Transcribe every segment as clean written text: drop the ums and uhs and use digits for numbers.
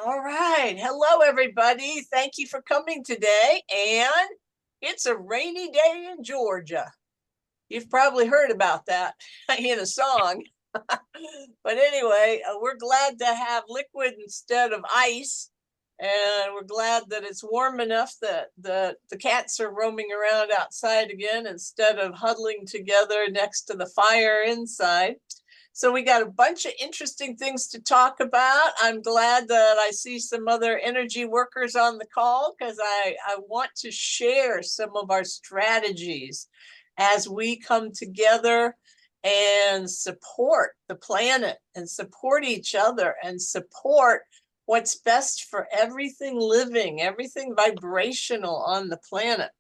All right. Hello, everybody. Thank you for coming today. And it's a rainy day in Georgia. You've probably heard about that in a song. But anyway, we're glad to have liquid instead of ice. And we're glad that it's warm enough that the cats are roaming around outside again instead of huddling together next to the fire inside. So we got a bunch of interesting things to talk about. I'm glad that I see some other energy workers on the call because I want to share some of our strategies as we come together and support the planet and support each other and support what's best for everything living, everything vibrational on the planet.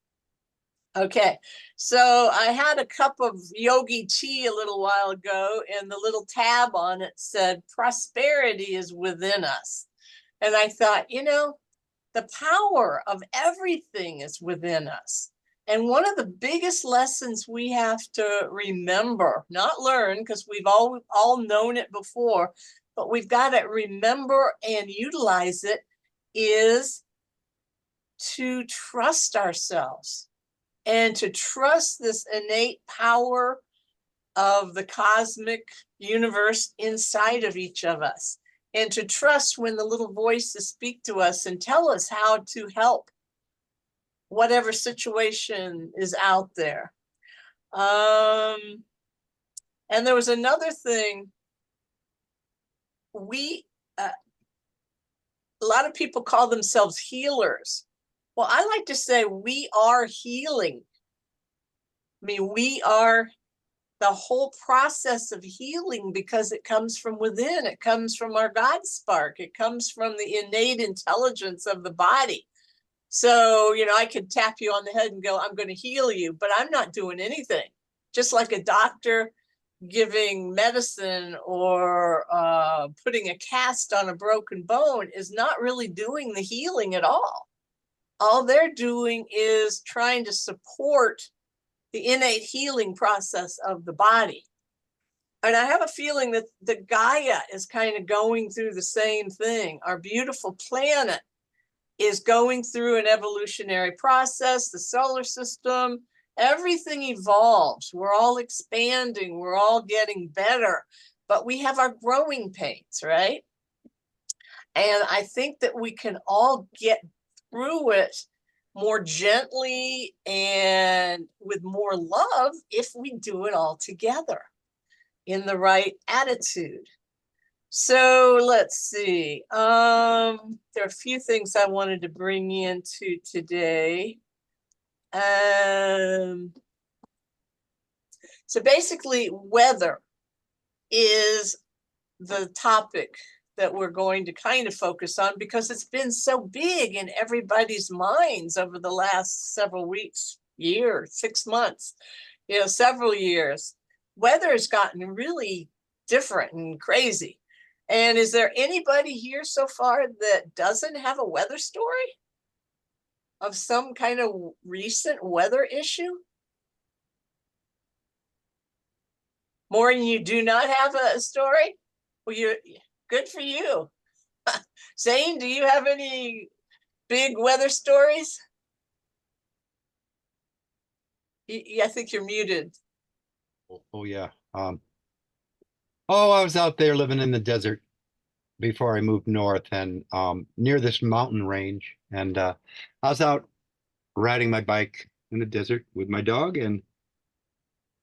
Okay, so I had a cup of yogi tea a little while ago, and the little tab on it said, prosperity is within us. And I thought, the power of everything is within us. And one of the biggest lessons we have to remember, not learn, because we've all known it before, but we've got to remember and utilize it, is to trust ourselves and to trust this innate power of the cosmic universe inside of each of us, and to trust when the little voices speak to us and tell us how to help whatever situation is out there. And there was another thing. A lot of people call themselves healers. Well, I like to say we are healing. I mean, we are the whole process of healing because it comes from within. It comes from our God spark. It comes from the innate intelligence of the body. So, I could tap you on the head and go, I'm going to heal you, but I'm not doing anything. Just like a doctor giving medicine or putting a cast on a broken bone is not really doing the healing at all. All they're doing is trying to support the innate healing process of the body. And I have a feeling that the Gaia is kind of going through the same thing. Our beautiful planet is going through an evolutionary process, the solar system, everything evolves. We're all expanding, we're all getting better, but we have our growing pains, right? And I think that we can all get through it more gently and with more love if we do it all together in the right attitude. So let's see. There are a few things I wanted to bring into today. So basically, weather is the topic that we're going to kind of focus on because it's been so big in everybody's minds over the last several weeks, years, 6 months, several years. Weather has gotten really different and crazy. And is there anybody here so far that doesn't have a weather story of some kind of recent weather issue? Maureen, you do not have a story? Well, good for you. Zane, do you have any big weather stories? I think you're muted. Oh yeah. I was out there living in the desert before I moved north and near this mountain range. And I was out riding my bike in the desert with my dog, and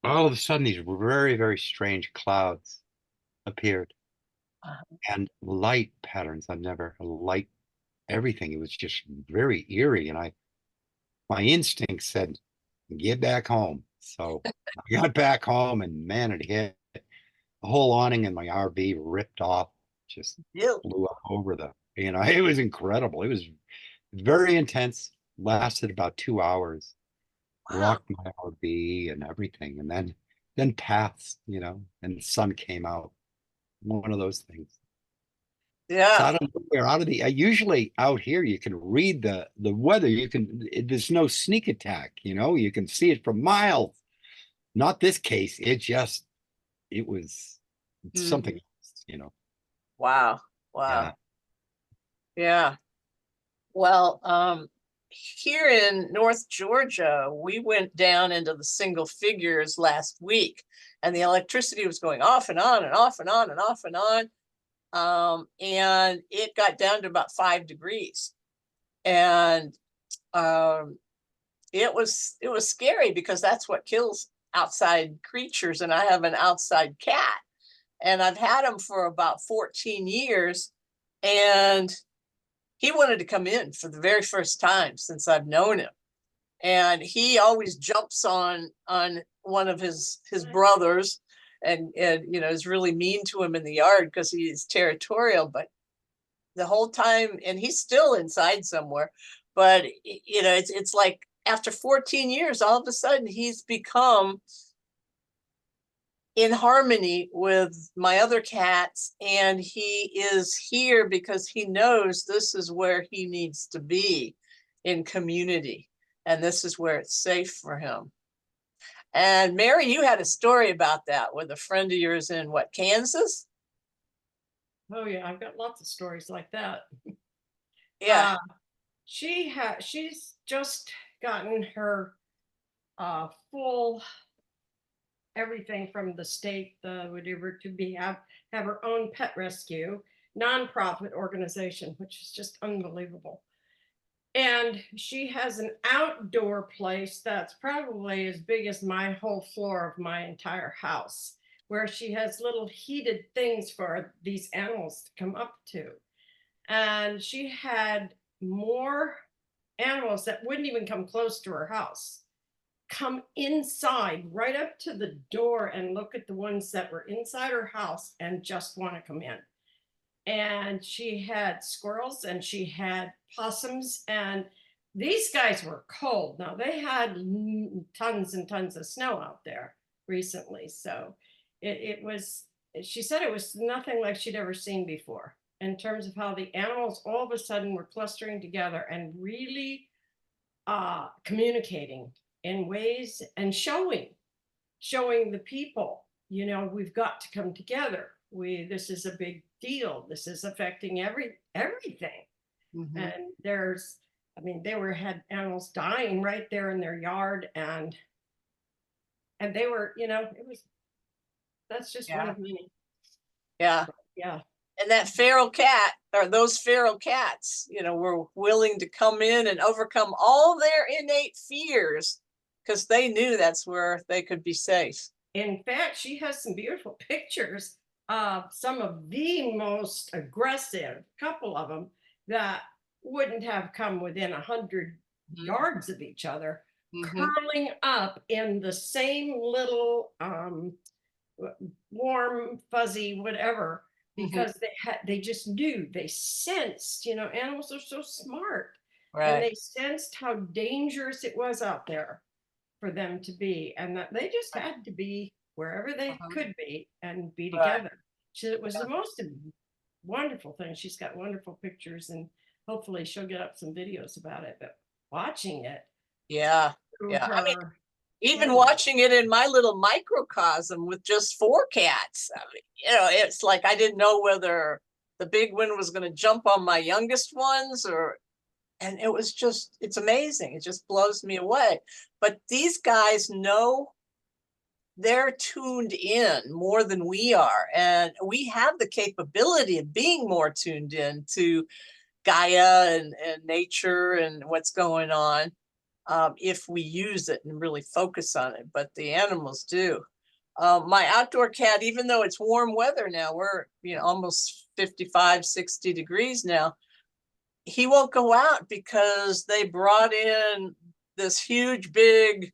all of a sudden these very, very strange clouds appeared and light patterns. I've never light everything. It was just very eerie. And my instinct said, get back home. So I got back home, and man, it hit. The whole awning in my RV ripped off, just blew up over it was incredible. It was very intense, lasted about 2 hours, rocked my RV and everything. And then passed, and the sun came out. One of those things. Yeah. So I don't know where out of usually out here you can read the weather. There's no sneak attack, you can see it from miles. Not this case. It was something else. Wow. Yeah. Yeah. Well, here in North Georgia, we went down into the single figures last week, and the electricity was going off and on and off and on and off and on. And it got down to about 5 degrees. And it was scary because that's what kills outside creatures. And I have an outside cat, and I've had him for about 14 years. And he wanted to come in for the very first time since I've known him. And he always jumps on one of his brothers, and you know, is really mean to him in the yard because he's territorial. But the whole time, and he's still inside somewhere, but you know, it's like after 14 years, all of a sudden he's become in harmony with my other cats, and he is here because he knows this is where he needs to be in community, and this is where it's safe for him. And Mary, you had a story about that with a friend of yours in what, Kansas? Oh yeah, I've got lots of stories like that. Yeah. She's just gotten her full everything from the state, the whatever, to be have her own pet rescue nonprofit organization, which is just unbelievable. And she has an outdoor place that's probably as big as my whole floor of my entire house, where she has little heated things for these animals to come up to. And she had more animals that wouldn't even come close to her house come inside right up to the door and look at the ones that were inside her house and just want to come in. And she had squirrels and she had possums, and these guys were cold. Now they had tons and tons of snow out there recently, so it was, she said it was nothing like she'd ever seen before in terms of how the animals all of a sudden were clustering together and really communicating in ways and showing the people, you know, we've got to come together. This is a big deal. This is affecting everything. Mm-hmm. And there's, I mean, had animals dying right there in their yard, and they were, you know, it was, that's just one of many. Yeah. Yeah. And that feral cat, or those feral cats, you know, were willing to come in and overcome all their innate fears because they knew that's where they could be safe. In fact, she has some beautiful pictures of some of the most aggressive, couple of them, that wouldn't have come within 100 yards of each other, curling up in the same little warm, fuzzy, whatever, because they just knew, they sensed, you know, animals are so smart. Right. And they sensed how dangerous it was out there for them to be, and that they just had to be wherever they could be and be together. So it was the most wonderful thing. She's got wonderful pictures, and hopefully she'll get up some videos about it. But watching it, yeah, I mean, even watching it in my little microcosm with just 4 cats, I mean, you know, it's like I didn't know whether the big one was going to jump on my youngest ones, or, and it was just, it's amazing. It just blows me away. But these guys know, they're tuned in more than we are. And we have the capability of being more tuned in to Gaia and nature and what's going on, if we use it and really focus on it. But the animals do. My outdoor cat, even though it's warm weather now, we're, you know, almost 55, 60 degrees now, he won't go out because they brought in this huge, big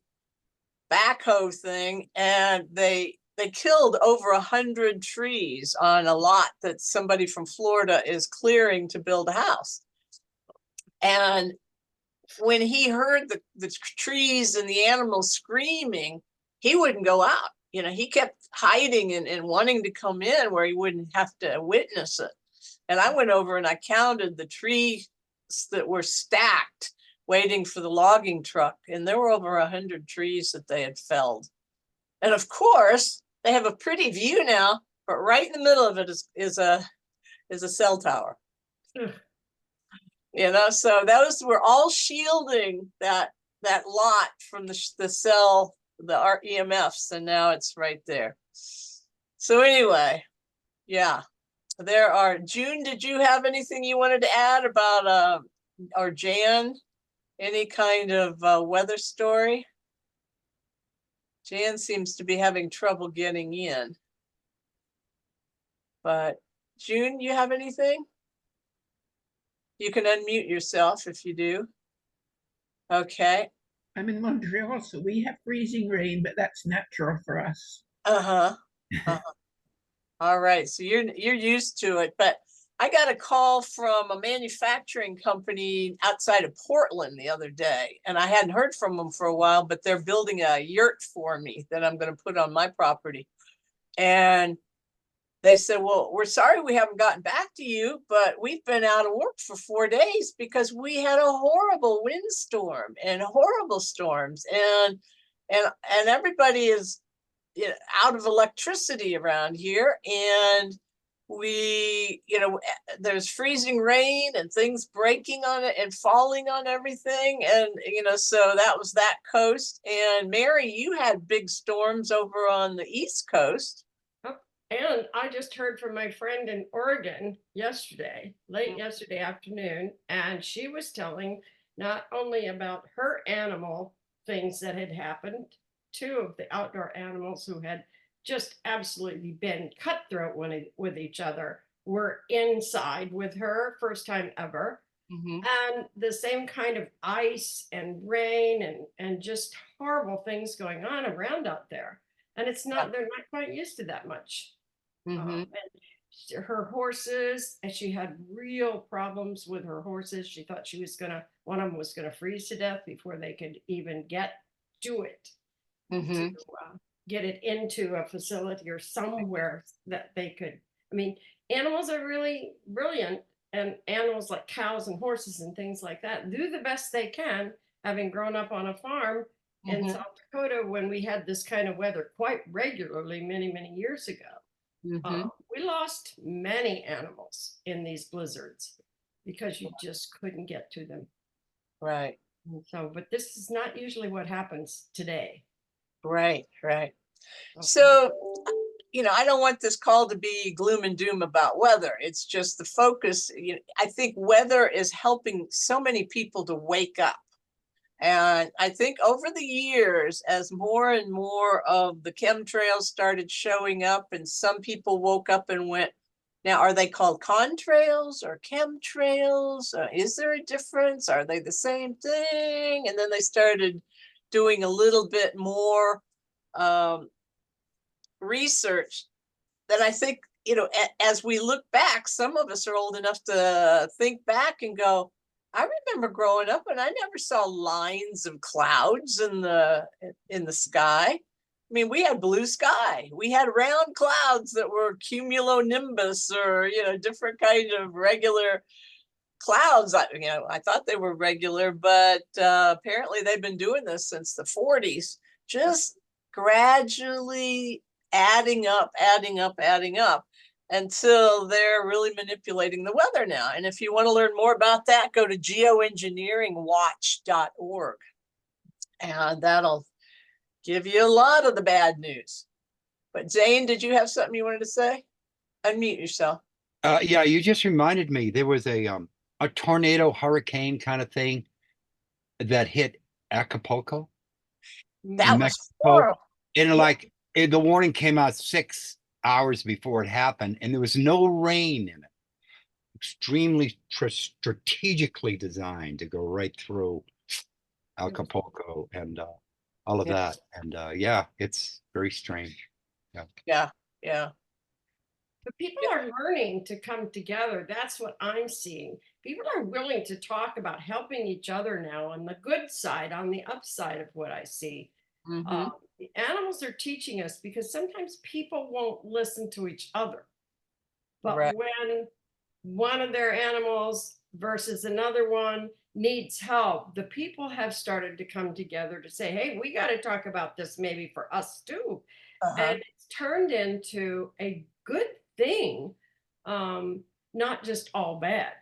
backhoe thing, and they killed over 100 trees on a lot that somebody from Florida is clearing to build a house. And when he heard the trees and the animals screaming, he wouldn't go out. You know, he kept hiding and wanting to come in where he wouldn't have to witness it. And I went over and I counted the trees that were stacked waiting for the logging truck, and there were over 100 trees that they had felled. And of course, they have a pretty view now, but right in the middle of it is a cell tower. So those were all shielding that lot from the cell, the EMFs, and now it's right there. So anyway, yeah, there are. June, did you have anything you wanted to add about or Jan, any kind of weather story? Jan seems to be having trouble getting in. But June, you have anything? You can unmute yourself if you do. Okay. I'm in Montreal, so we have freezing rain, but that's natural for us. Uh-huh. All right. So you're used to it, but I got a call from a manufacturing company outside of Portland the other day, and I hadn't heard from them for a while, but they're building a yurt for me that I'm going to put on my property. And they said, well, we're sorry we haven't gotten back to you, but we've been out of work for 4 days because we had a horrible windstorm and horrible storms, and everybody is out of electricity around here, and we there's freezing rain and things breaking on it and falling on everything, and so that was that coast. And Mary, you had big storms over on the East Coast. And I just heard from my friend in Oregon yesterday, late yesterday afternoon, and she was telling not only about her animal things that had happened, 2 of the outdoor animals who had just absolutely been cutthroat with each other were inside with her, first time ever. And the same kind of ice and rain and just horrible things going on around out there. And they're not quite used to that much. And her horses, and she had real problems with her horses. She thought one of them was gonna freeze to death before they could even get to it, to get it into a facility or somewhere that they could. I mean, animals are really brilliant, and animals like cows and horses and things like that do the best they can. Having grown up on a farm in South Dakota when we had this kind of weather quite regularly many years ago. We lost many animals in these blizzards because you just couldn't get to them. Right. So, but this is not usually what happens today. Right. Okay. So, I don't want this call to be gloom and doom about weather. It's just the focus. I think weather is helping so many people to wake up. And I think over the years, as more and more of the chemtrails started showing up, and some people woke up and went, now, are they called contrails or chemtrails? Is there a difference? Are they the same thing? And then they started doing a little bit more research that I think, as we look back, some of us are old enough to think back and go, I remember growing up and I never saw lines of clouds in the sky. I mean, we had blue sky. We had round clouds that were cumulonimbus or, different kind of regular clouds. I thought they were regular, but apparently they've been doing this since the 40s, just gradually adding up until they're really manipulating the weather now. And if you want to learn more about that, go to geoengineeringwatch.org. And that'll give you a lot of the bad news. But Zane, did you have something you wanted to say? Unmute yourself. Yeah, you just reminded me there was a tornado hurricane kind of thing that hit Acapulco. That was horrible. And the warning came out 6 hours before it happened, and there was no rain in it. Extremely strategically designed to go right through Acapulco and all of that. And yeah, it's very strange. Yeah. But people are learning to come together. That's what I'm seeing. People are willing to talk about helping each other now on the good side, on the upside of what I see. The animals are teaching us, because sometimes people won't listen to each other. But when one of their animals versus another one needs help, the people have started to come together to say, hey, we got to talk about this maybe for us too. And it's turned into a good thing, not just all bad.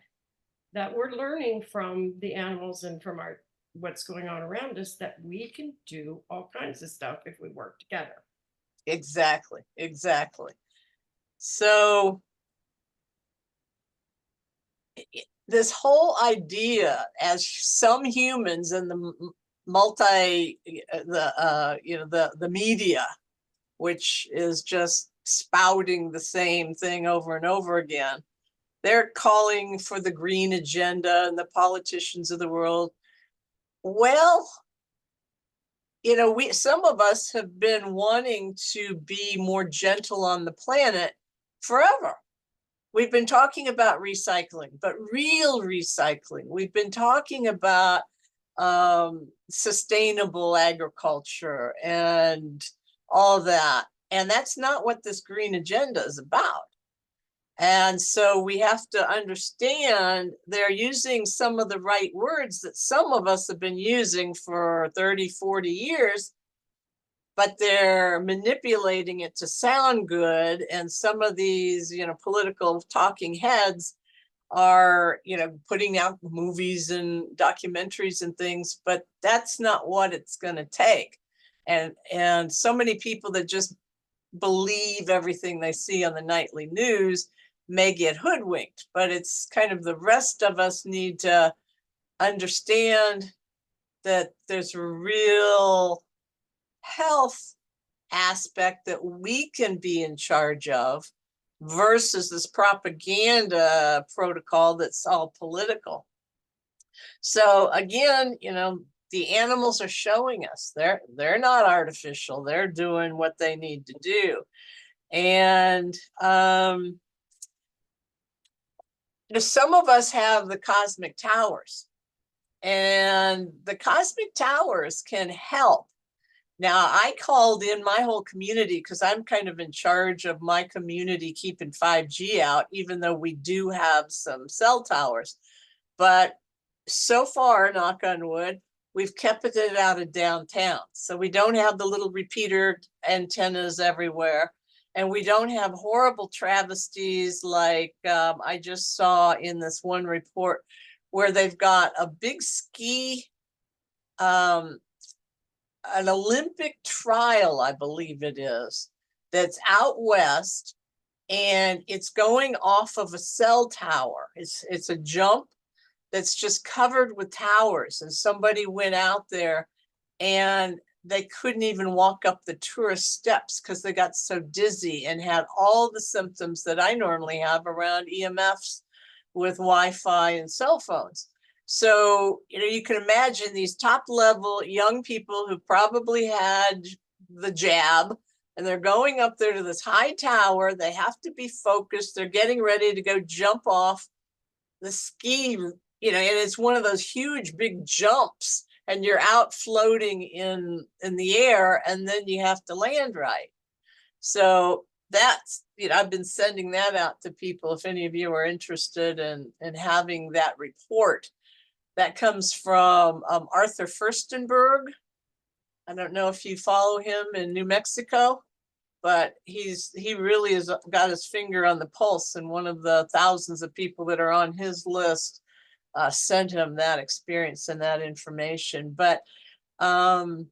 that we're learning from the animals and from our what's going on around us, that we can do all kinds of stuff if we work together. Exactly, exactly. So this whole idea, as some humans in the the media, which is just spouting the same thing over and over again, they're calling for the green agenda and the politicians of the world. Well, some of us have been wanting to be more gentle on the planet forever. We've been talking about recycling, but real recycling. We've been talking about sustainable agriculture and all that. And that's not what this green agenda is about. And so we have to understand they're using some of the right words that some of us have been using for 30, 40 years, but they're manipulating it to sound good. And some of these, political talking heads are, putting out movies and documentaries and things, but that's not what it's going to take. And so many people that just believe everything they see on the nightly news may get hoodwinked, but it's kind of the rest of us need to understand that there's a real health aspect that we can be in charge of versus this propaganda protocol that's all political. So again, the animals are showing us they're not artificial. They're doing what they need to do. And some of us have the cosmic towers, and the cosmic towers can help. Now, I called in my whole community because I'm kind of in charge of my community keeping 5G out, even though we do have some cell towers. But so far, knock on wood, we've kept it out of downtown. So we don't have the little repeater antennas everywhere. And we don't have horrible travesties like I just saw in this one report where they've got a big ski, an Olympic trial, I believe it is, that's out west, and it's going off of a cell tower. It's a jump that's just covered with towers, and somebody went out there and they couldn't even walk up the tourist steps because they got so dizzy and had all the symptoms that I normally have around EMFs with Wi-Fi and cell phones. So, you can imagine these top level young people who probably had the jab, and they're going up there to this high tower. They have to be focused. They're getting ready to go jump off the ski, and it's one of those huge big jumps, and you're out floating in the air, and then you have to land right. So that's, I've been sending that out to people. If any of you are interested in having that report, that comes from Arthur Furstenberg. I don't know if you follow him in New Mexico, but he really has got his finger on the pulse, and one of the thousands of people that are on his list sent him that experience and that information. But there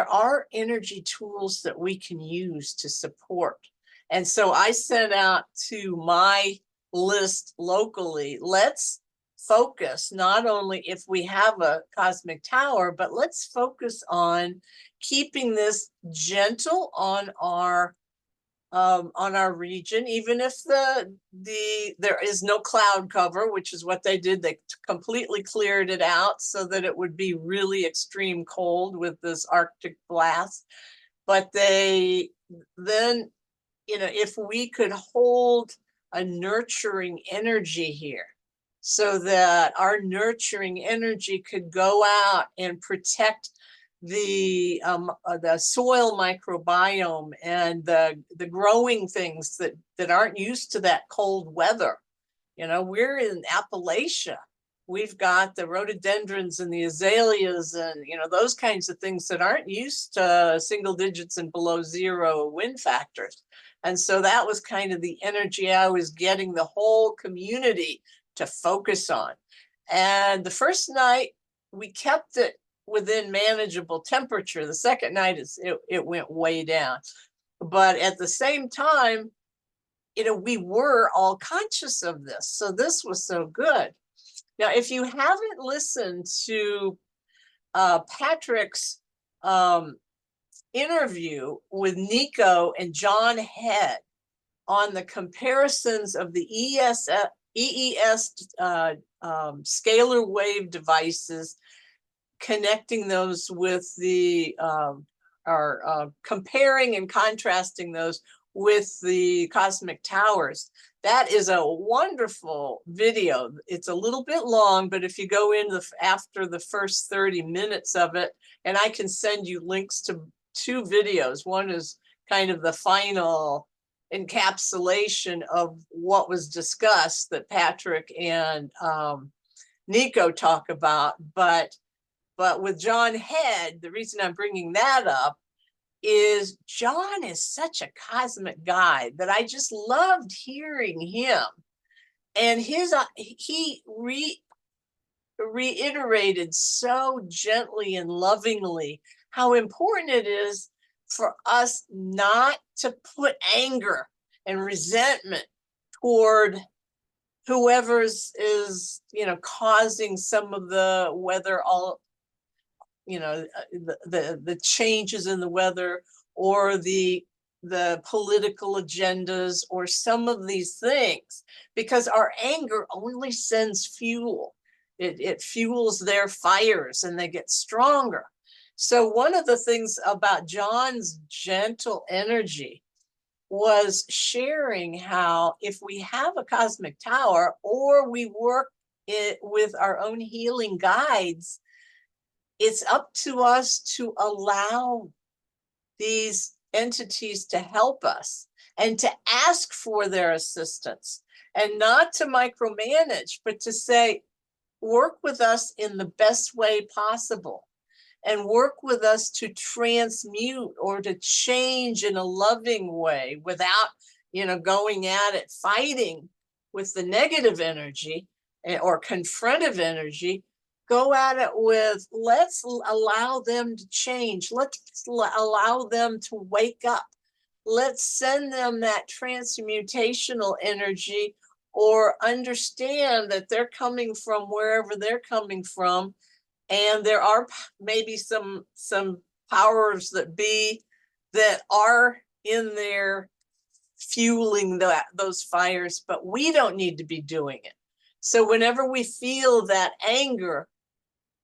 are energy tools that we can use to support. And so I sent out to my list locally, let's focus not only if we have a cosmic tower, but let's focus on keeping this gentle on our region, even if there is no cloud cover, which is what they did. They completely cleared it out so that it would be really extreme cold with this Arctic blast. But then, if we could hold a nurturing energy here, so that our nurturing energy could go out and protect the soil microbiome and the growing things that aren't used to that cold weather. We're in Appalachia. We've got the rhododendrons and the azaleas and those kinds of things that aren't used to single digits and below zero wind factors. And so that was kind of the energy I was getting the whole community to focus on. And the first night we kept it within manageable temperature. The second night it went way down. But at the same time, we were all conscious of this. So this was so good. Now, if you haven't listened to Patrick's interview with Nico and John Head on the comparisons of the EES scalar wave devices, connecting those with the comparing and contrasting those with the cosmic towers. That is a wonderful video. It's a little bit long, but if you go in after the first 30 minutes of it, and I can send you links to 2 videos. One is kind of the final encapsulation of what was discussed that Patrick and Nico talk about. But with John Head, the reason I'm bringing that up is John is such a cosmic guy that I just loved hearing him. And he reiterated so gently and lovingly how important it is for us not to put anger and resentment toward whoever's is, causing some of the weather, the changes in the weather, or the political agendas, or some of these things, because our anger only sends fuel. It fuels their fires and they get stronger. So one of the things about John's gentle energy was sharing how if we have a cosmic tower, or we work it with our own healing guides, it's up to us to allow these entities to help us and to ask for their assistance, and not to micromanage, but to say, work with us in the best way possible, and work with us to transmute or to change in a loving way without, going at it, fighting with the negative energy or confrontive energy. Go at it with, let's allow them to change. Let's allow them to wake up. Let's send them that transmutational energy, or understand that they're coming from wherever they're coming from. And there are maybe some powers that be that are in there fueling those fires, but we don't need to be doing it. So whenever we feel that anger,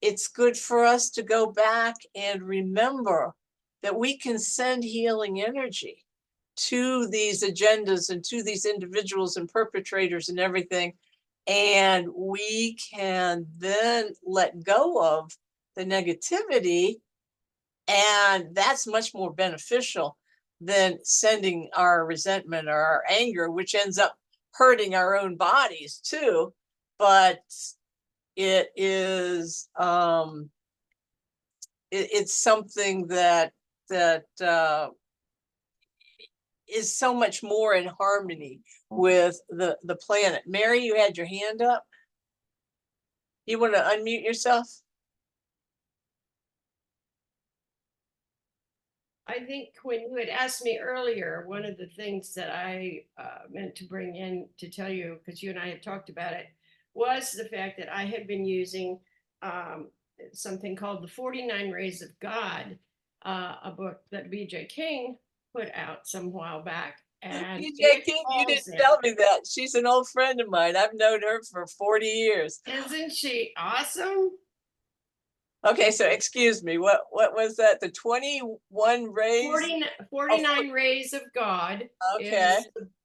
it's good for us to go back and remember that we can send healing energy to these agendas and to these individuals and perpetrators and everything. And we can then let go of the negativity. And that's much more beneficial than sending our resentment or our anger, which ends up hurting our own bodies too. But it is it's something that is so much more in harmony with the planet. Mary, you had your hand up. You want to unmute yourself? I think when you had asked me earlier, one of the things that I meant to bring in to tell you, because you and I had talked about it, was the fact that I had been using something called The 49 Rays of God, a book that B.J. King put out some while back. And B.J. King, you didn't tell me that. She's an old friend of mine. I've known her for 40 years. Isn't she awesome? Okay, so excuse me, what was that? The 21 rays? 49 Rays of God. Okay.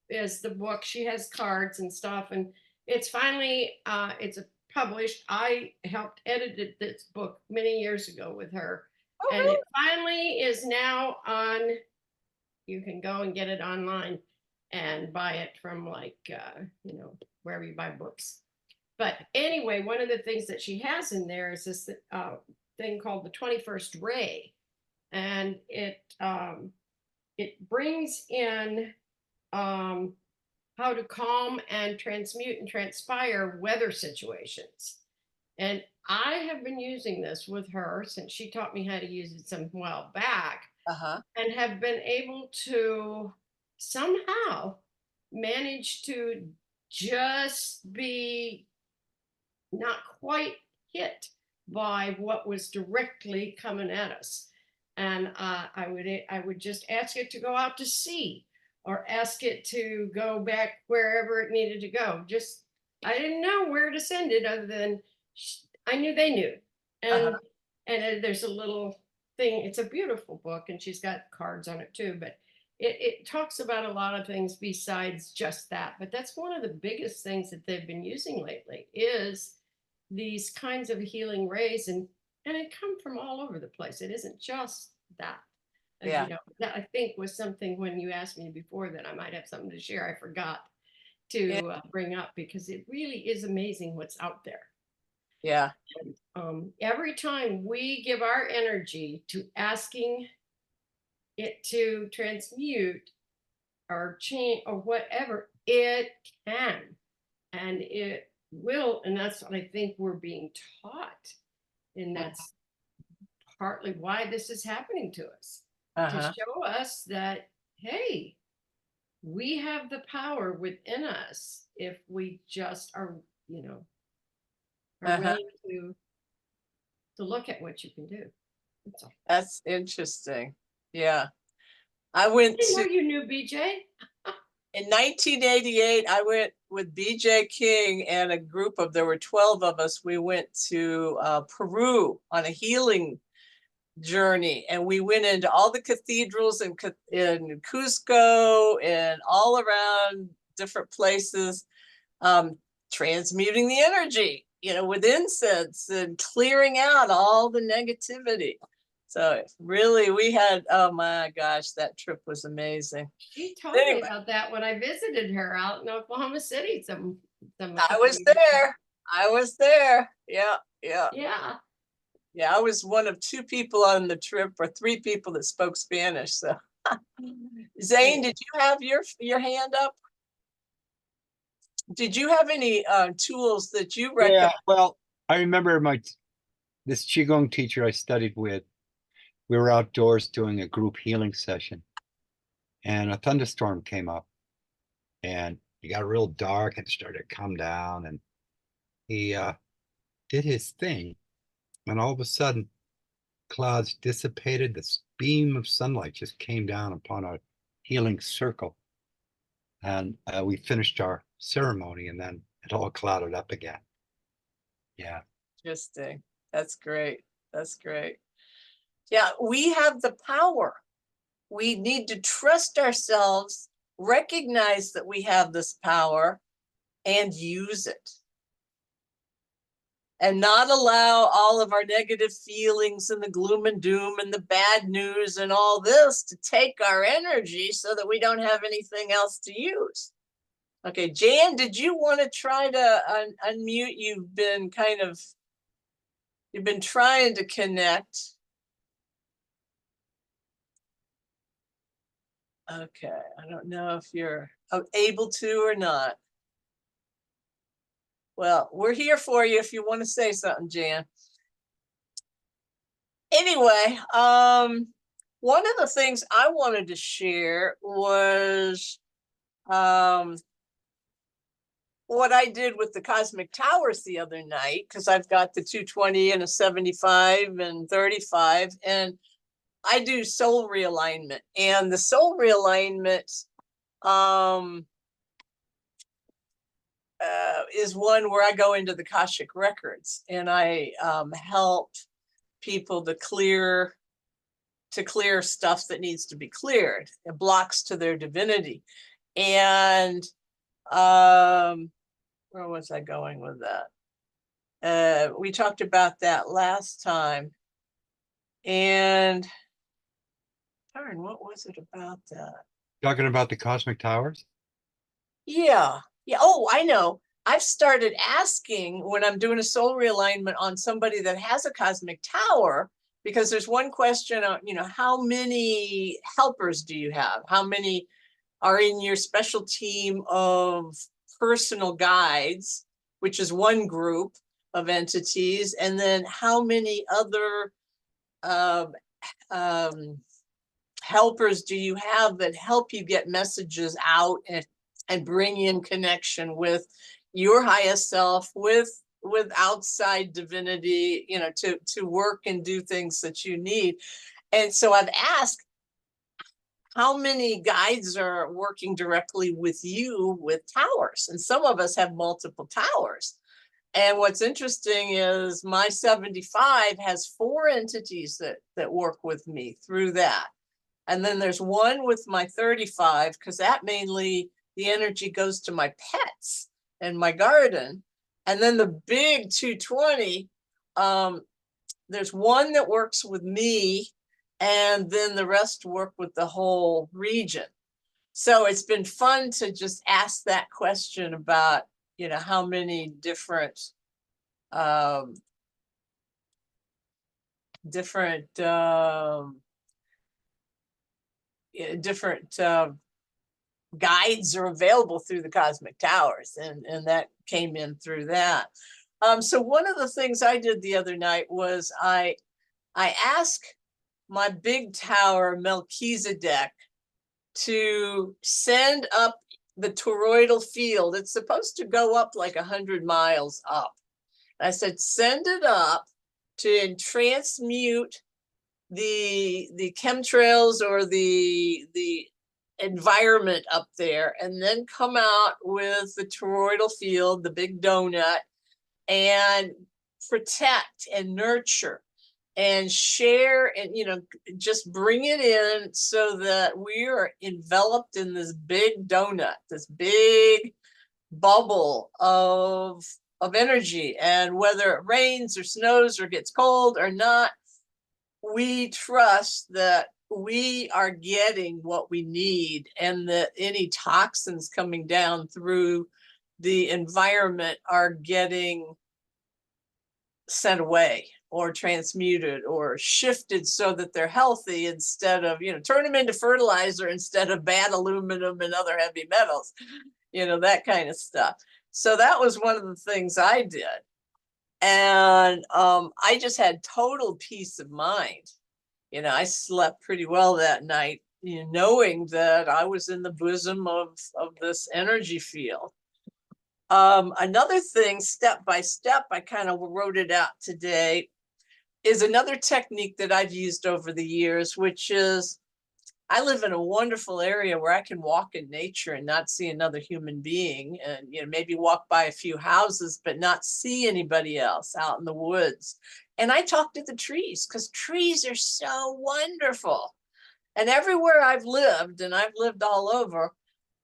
Is the book. She has cards and stuff, and it's finally it's published. I helped edit this book many years ago with her. Oh, and really? It finally is now on. You can go and get it online and buy it from wherever you buy books. But anyway, one of the things that she has in there is this thing called the 21st Ray, and it brings in how to calm and transmute and transpire weather situations. And I have been using this with her since she taught me how to use it some while back, Uh-huh. and have been able to somehow manage to just be not quite hit by what was directly coming at us. And I would just ask it to go out to sea, or ask it to go back wherever it needed to go. Just I didn't know where to send it other than I knew they knew. And Uh-huh. there's a little thing. It's a beautiful book, and she's got cards on it too. But it talks about a lot of things besides just that. But that's one of the biggest things that they've been using lately is these kinds of healing rays, and it come from all over the place. It isn't just that. Yeah. You know, that I think was something when you asked me before that I might have something to share. I forgot to Yeah. bring up because it really is amazing what's out there. Yeah. Every time we give our energy to asking it to transmute or change or whatever, it can and it will. And that's what I think we're being taught. And that's partly why this is happening to us, to Uh-huh. show us that, hey, we have the power within us if we just are, you know, are Uh-huh. willing to look at what you can do. That's all. That's interesting. Yeah. I I went didn't know to you knew BJ. in 1988, I went with BJ King and a group of, there were 12 of us. We went to Peru on a healing journey, and we went into all the cathedrals in Cusco and all around different places, transmuting the energy, you know, with incense and clearing out all the negativity. So really, we had, oh my gosh, that trip was amazing. She told Anyway, me about that when I visited her out in Oklahoma City. A I couple was years ago. there. I was there. Yeah, yeah, Yeah. yeah. I was one of two people on the trip, or three people that spoke Spanish. So, Zane, did you have your hand up? Did you have any tools that you Yeah, recommend? well, I remember this Qigong teacher I studied with. We were outdoors doing a group healing session, and a thunderstorm came up, and it got real dark and started to come down, and he did his thing, and all of a sudden, clouds dissipated. This beam of sunlight just came down upon a healing circle, and we finished our ceremony, and then it all clouded up again. Yeah. Interesting. That's great. That's great. Yeah, we have the power. We need to trust ourselves, recognize that we have this power, and use it. And not allow all of our negative feelings and the gloom and doom and the bad news and all this to take our energy so that we don't have anything else to use. Okay, Jan, did you want to try to unmute? You've been trying to connect. Okay, I don't know if you're able to or not. Well, we're here for you if you want to say something, Jan. Anyway, one of the things I wanted to share was what I did with the cosmic towers the other night, because I've got the 220 and a 75 and 35, and I do soul realignment. And the soul realignment is one where I go into the Akashic records and I help people to clear stuff that needs to be cleared, it blocks to their divinity. And where was I going with that? We talked about that last time. And darn, what was it about that? Talking about the cosmic towers? Yeah. Yeah. Oh, I know. I've started asking when I'm doing a soul realignment on somebody that has a cosmic tower, because there's one question on, you know, how many helpers do you have? How many are in your special team of personal guides, which is one group of entities, and then how many other helpers do you have that help you get messages out and bring in connection with your highest self, with outside divinity, you know, to work and do things that you need. And so I've asked, how many guides are working directly with you with towers? And some of us have multiple towers. And what's interesting is my 75 has 4 entities that work with me through that. And then there's one with my 35, because that mainly the energy goes to my pets and my garden. And then the big 220, there's one that works with me, and then the rest work with the whole region. So it's been fun to just ask that question about, you know, how many different guides are available through the cosmic towers, and that came in through that. So one of the things I did the other night was I asked my big tower Melchizedek to send up the toroidal field. It's supposed to go up like 100 miles up. I said, send it up to transmute the chemtrails or the environment up there, and then come out with the toroidal field, the big donut, and protect and nurture and share, and, you know, just bring it in so that we are enveloped in this big donut, this big bubble of energy. And whether it rains or snows or gets cold or not, we trust that we are getting what we need, and that any toxins coming down through the environment are getting sent away or transmuted or shifted so that they're healthy, instead of, you know, turn them into fertilizer instead of bad aluminum and other heavy metals, you know, that kind of stuff. So that was one of the things I did. And I just had total peace of mind. You know, I slept pretty well that night, you know, knowing that I was in the bosom of this energy field. Another thing, step by step, I kind of wrote it out today, is another technique that I've used over the years, which is, I live in a wonderful area where I can walk in nature and not see another human being, and, you know, maybe walk by a few houses, but not see anybody else out in the woods. And I talk to the trees, because trees are so wonderful. And everywhere I've lived, and I've lived all over,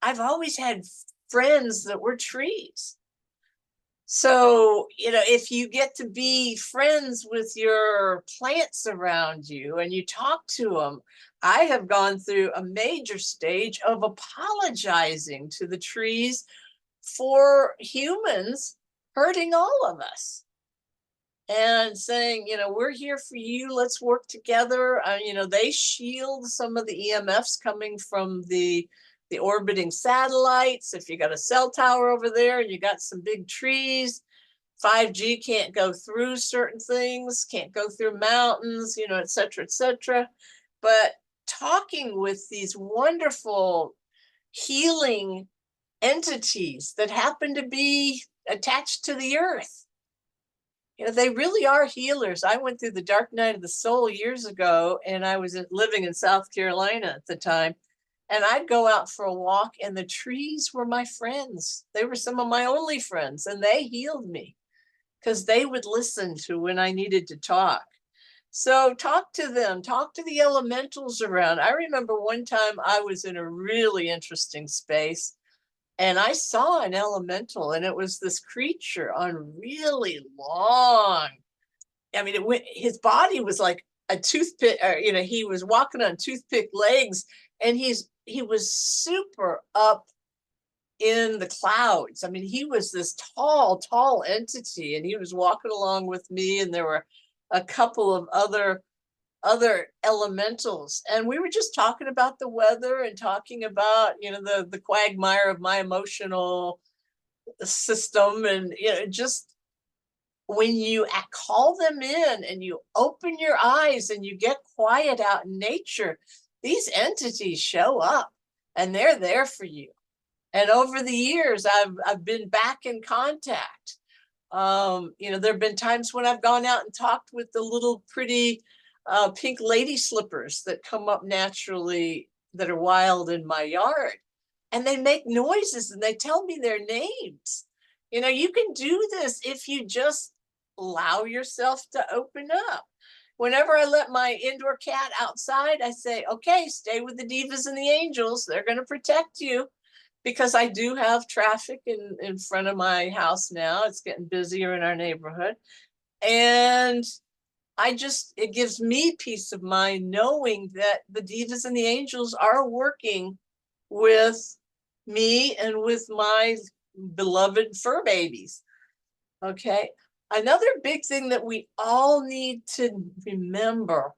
I've always had friends that were trees. So, you know, if you get to be friends with your plants around you and you talk to them, I have gone through a major stage of apologizing to the trees for humans hurting all of us, and saying, you know, we're here for you, let's work together. You know, they shield some of the EMFs coming from the orbiting satellites. If you got a cell tower over there and you got some big trees, 5G can't go through certain things, can't go through mountains, you know, et cetera, et cetera. But talking with these wonderful healing entities that happen to be attached to the earth, you know, they really are healers. I went through the dark night of the soul years ago, and I was living in South Carolina at the time. And I'd go out for a walk, and the trees were my friends. They were some of my only friends, and they healed me because they would listen to when I needed to talk. So talk to them, talk to the elementals around. I remember one time I was in a really interesting space, and I saw an elemental, and it was this creature on really long, I mean, his body was like a toothpick, or, you know, he was walking on toothpick legs, and he was super up in the clouds. I mean, he was this tall entity, and he was walking along with me, and there were a couple of other other elementals. And we were just talking about the weather and talking about, the quagmire of my emotional system. And, just when you call them in and you open your eyes and you get quiet out in nature, these entities show up and they're there for you. And over the years, I've been back in contact. There have been times when I've gone out and talked with the little pretty pink lady slippers that come up naturally that are wild in my yard. And they make noises and they tell me their names. You can do this if you just allow yourself to open up. Whenever I let my indoor cat outside, I say, okay, stay with the divas and the angels. They're going to protect you. Because I do have traffic in front of my house now. It's getting busier in our neighborhood. And it gives me peace of mind knowing that the divas and the angels are working with me and with my beloved fur babies. Okay. Another big thing that we all need to remember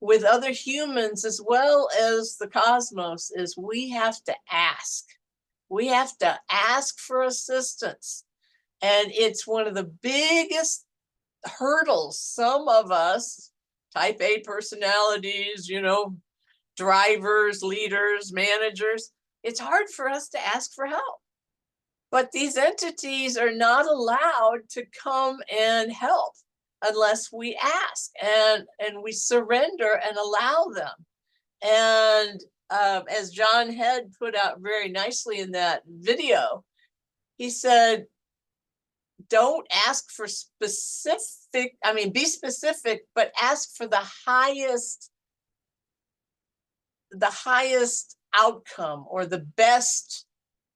with other humans as well as the cosmos is we have to ask. We have to ask for assistance. And it's one of the biggest hurdles. Some of us, type A personalities, drivers, leaders, managers, it's hard for us to ask for help. But these entities are not allowed to come and help unless we ask and we surrender and allow them. And as John Head put out very nicely in that video, he said, don't ask for be specific, but ask for the highest outcome or the best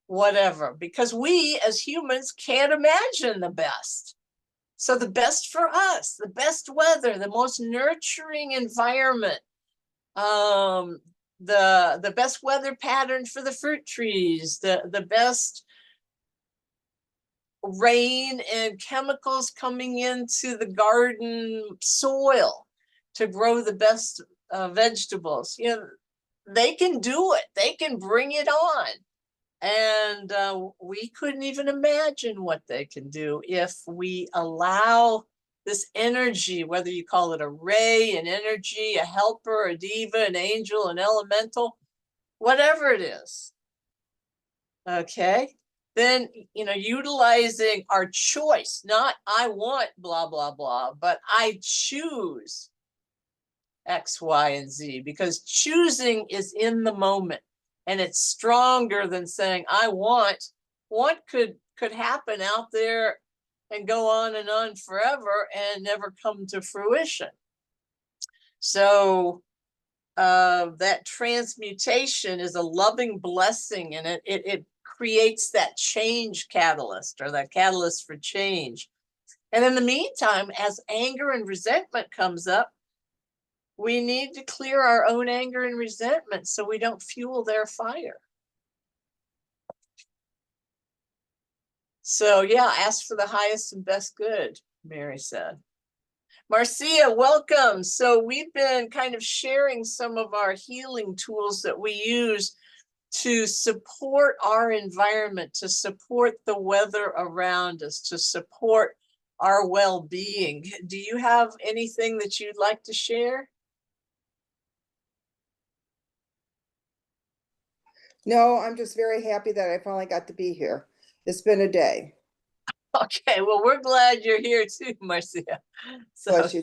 whatever, because we as humans can't imagine the best. So the best for us, the best weather, the most nurturing environment, the best weather pattern for the fruit trees, the best rain and chemicals coming into the garden soil to grow the best vegetables. They can do it. They can bring it on. And we couldn't even imagine what they can do if we allow this energy, whether you call it a ray, an energy, a helper, a diva, an angel, an elemental, whatever it is. Okay. Then, utilizing our choice, not I want blah, blah, blah, but I choose X, Y, and Z, because choosing is in the moment and it's stronger than saying I want. What could happen out there and go on and on forever and never come to fruition. So that transmutation is a loving blessing, and it creates that change catalyst, or that catalyst for change. And in the meantime, as anger and resentment comes up, we need to clear our own anger and resentment so we don't fuel their fire. So yeah, ask for the highest and best good, Mary said. Marcia, welcome. So we've been kind of sharing some of our healing tools that we use to support our environment, to support the weather around us, to support our well-being. Do you have anything that you'd like to share? No, I'm just very happy that I finally got to be here. It's been a day. Okay, well, we're glad you're here too, Marcia. So Bless you.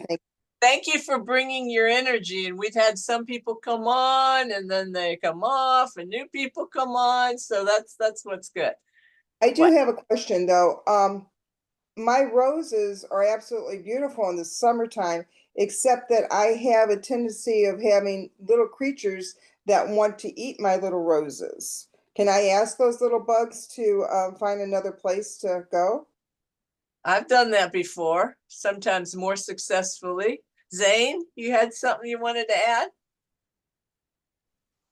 thank you for bringing your energy. And we've had some people come on and then they come off and new people come on. So that's what's good. I do have a question though. My roses are absolutely beautiful in the summertime, except that I have a tendency of having little creatures that want to eat my little roses. Can I ask those little bugs to find another place to go? I've done that before, sometimes more successfully. Zane, you had something you wanted to add?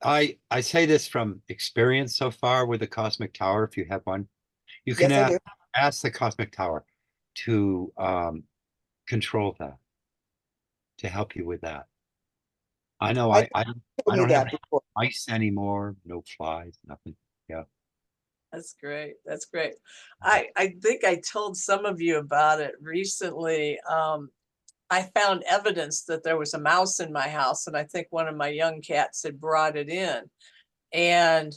I say this from experience so far with the Cosmic Tower, if you have one. You can Yes, I do. ask the Cosmic Tower to control that, to help you with that. I know, I I told me don't have that before. ice anymore, no flies, nothing. Yeah. That's great. That's great. I think I told some of you about it recently. I found evidence that there was a mouse in my house, and I think one of my young cats had brought it in. And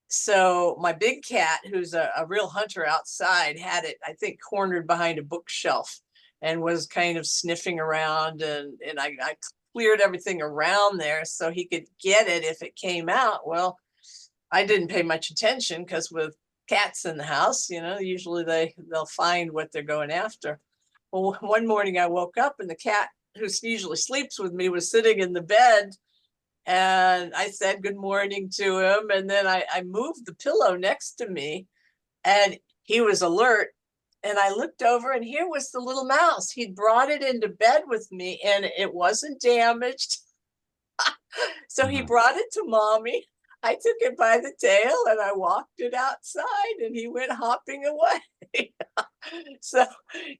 so my big cat, who's a real hunter outside, had it, I think, cornered behind a bookshelf and was kind of sniffing around. And I cleared everything around there so he could get it if it came out. Well, I didn't pay much attention because with cats in the house, usually they'll find what they're going after. Well, one morning I woke up and the cat who usually sleeps with me was sitting in the bed, and I said good morning to him. And then I moved the pillow next to me and he was alert. And I looked over and here was the little mouse. He'd brought it into bed with me and it wasn't damaged. So he brought it to mommy. I took it by the tail and I walked it outside and he went hopping away. So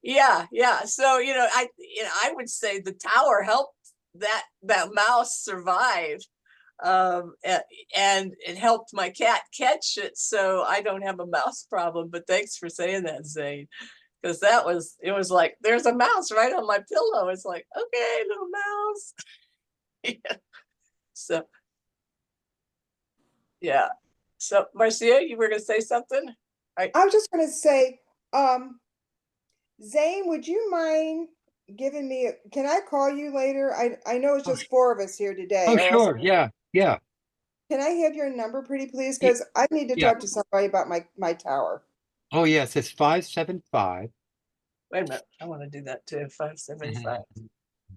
yeah. So I would say the tower helped that mouse survive. And it helped my cat catch it, so I don't have a mouse problem. But thanks for saying that, Zane, because it was like there's a mouse right on my pillow. It's like, okay, little mouse. Yeah. So yeah. So Marcia, you were gonna say something? I was just gonna say, Zane, would you mind giving me, can I call you later? I know it's just four of us here today. Oh, or else- sure, yeah, yeah, Can I have your number pretty please? Ye- Because I need to yeah. talk to somebody about my tower. Oh, yes, it's 575. Wait a minute, I want to do that too. 575.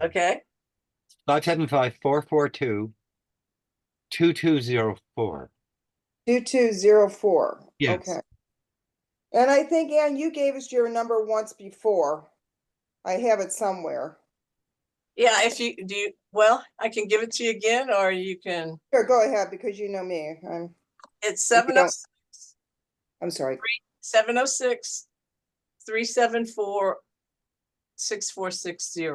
Okay. 575-442-2204. 2204. Yes. Okay. And I think, Ann, you gave us your number once before. I have it somewhere. Yeah, if you do, well, I can give it to you again, or you can. Sure, go ahead because you know me. It's If you don't- 706 I'm sorry. 706 374 6460.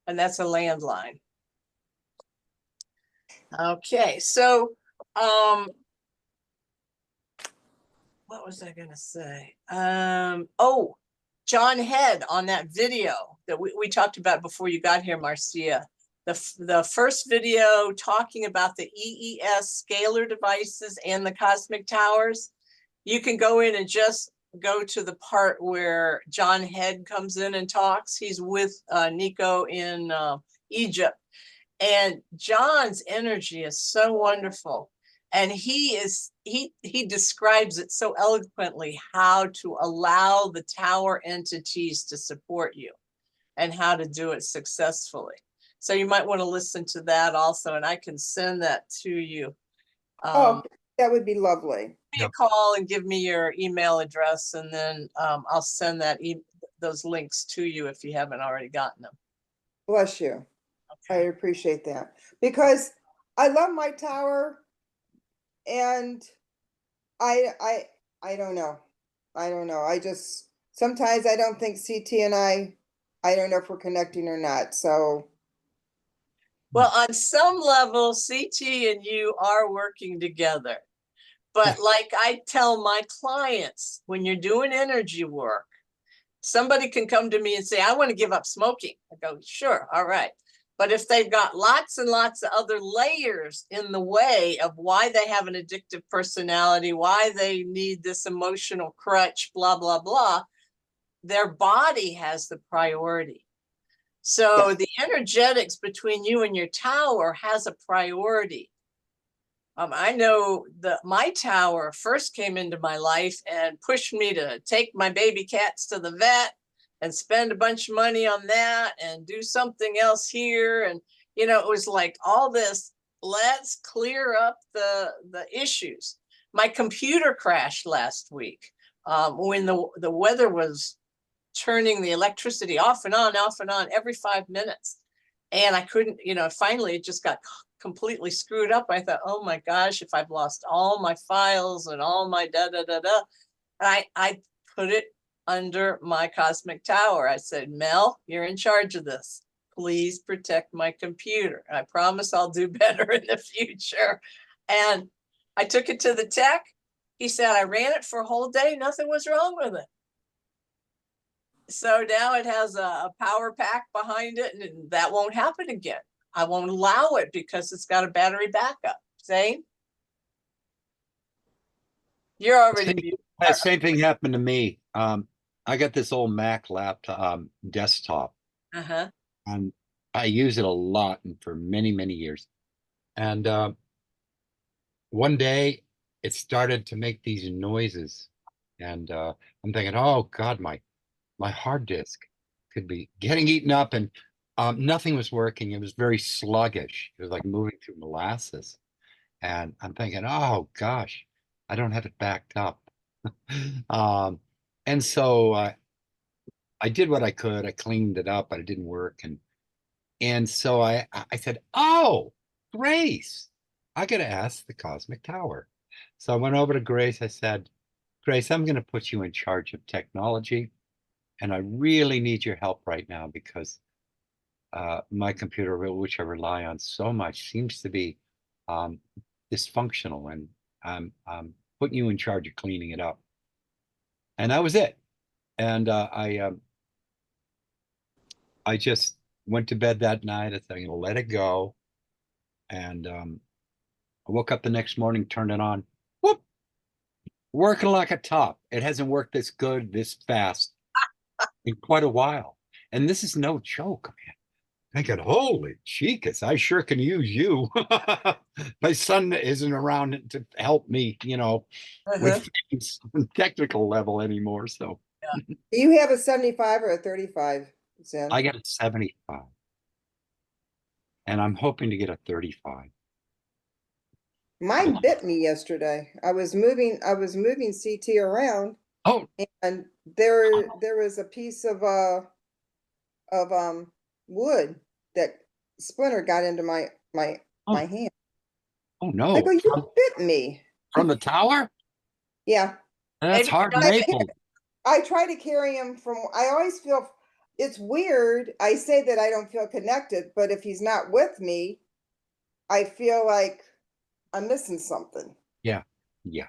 And that's a landline. Okay, so what was I gonna say? Oh, John Head on that video that we talked about before you got here, Marcia. The first video talking about the EES scalar devices and the cosmic towers. You can go in and just go to the part where John Head comes in and talks. He's with Nico in Egypt. And John's energy is so wonderful. And he describes it so eloquently how to allow the tower entities to support you and how to do it successfully. So you might want to listen to that also, and I can send that to you. Oh, that would be lovely. Give me a call and give me your email address, and then I'll send those links to you if you haven't already gotten them. Bless you. I Okay. appreciate that because I love my tower and I don't know. I don't know. I just sometimes I don't think CT and I don't know if we're connecting or not. So Well, on some level, CT and you are working together. But like I tell my clients, when you're doing energy work, somebody can come to me and say, I want to give up smoking. I go, sure, all right. But if they've got lots and lots of other layers in the way of why they have an addictive personality, why they need this emotional crutch, blah, blah, blah, their body has the priority. So the energetics between you and your tower has a priority. I know that my tower first came into my life and pushed me to take my baby cats to the vet and spend a bunch of money on that and do something else here. And, it was like all this, let's clear up the issues. My computer crashed last week when the weather was turning the electricity off and on every 5 minutes. And I couldn't, finally it just got completely screwed up. I thought, oh my gosh, if I've lost all my files and all my da. I put it under my cosmic tower. I said, Mel, you're in charge of this. please protect my computer. I promise I'll do better in the future. And I took it to the tech. He said, I ran it for a whole day. Nothing was wrong with it. So now it has a power pack behind it, and that won't happen again. I won't allow it because it's got a battery backup. Same. You're already. Same thing happened to me. I got this old Mac laptop, desktop, Uh-huh. and I use it a lot and for many, many years. And one day it started to make these noises, and I'm thinking, oh God, my hard disk could be getting eaten up, and nothing was working. It was very sluggish. It was like moving through molasses. And I'm thinking, oh gosh, I don't have it backed up. Um, and so I did what I could. I cleaned it up, but it didn't work. And so I said, oh, Grace, I got to ask the Cosmic Tower. So I went over to Grace. I said, Grace, I'm going to put you in charge of technology, and I really need your help right now because my computer, which I rely on so much, seems to be um, dysfunctional, and I'm putting you in charge of cleaning it up. And that was it. And I just went to bed that night. I said, I'm going to let it go. And I woke up the next morning, turned it on. Whoop! Working like a top. It hasn't worked this good, this fast in quite a while. And this is no joke, man. Thinking, holy cheekus, I sure can use you. My son isn't around to help me, Uh-huh. with things on technical level anymore. So Do you have a 75 or a 35, Zen? I got a 75. And I'm hoping to get a 35. Mine bit me yesterday. I was moving CT around, Oh, and there was a piece of wood that splinter got into my Oh. hand. oh I no. go, you bit me. From the tower? Yeah. That's Maybe hard not- maple. I try to carry him I always feel it's weird. I say that I don't feel connected, but if he's not with me, I feel like I'm missing something. Yeah. Yeah.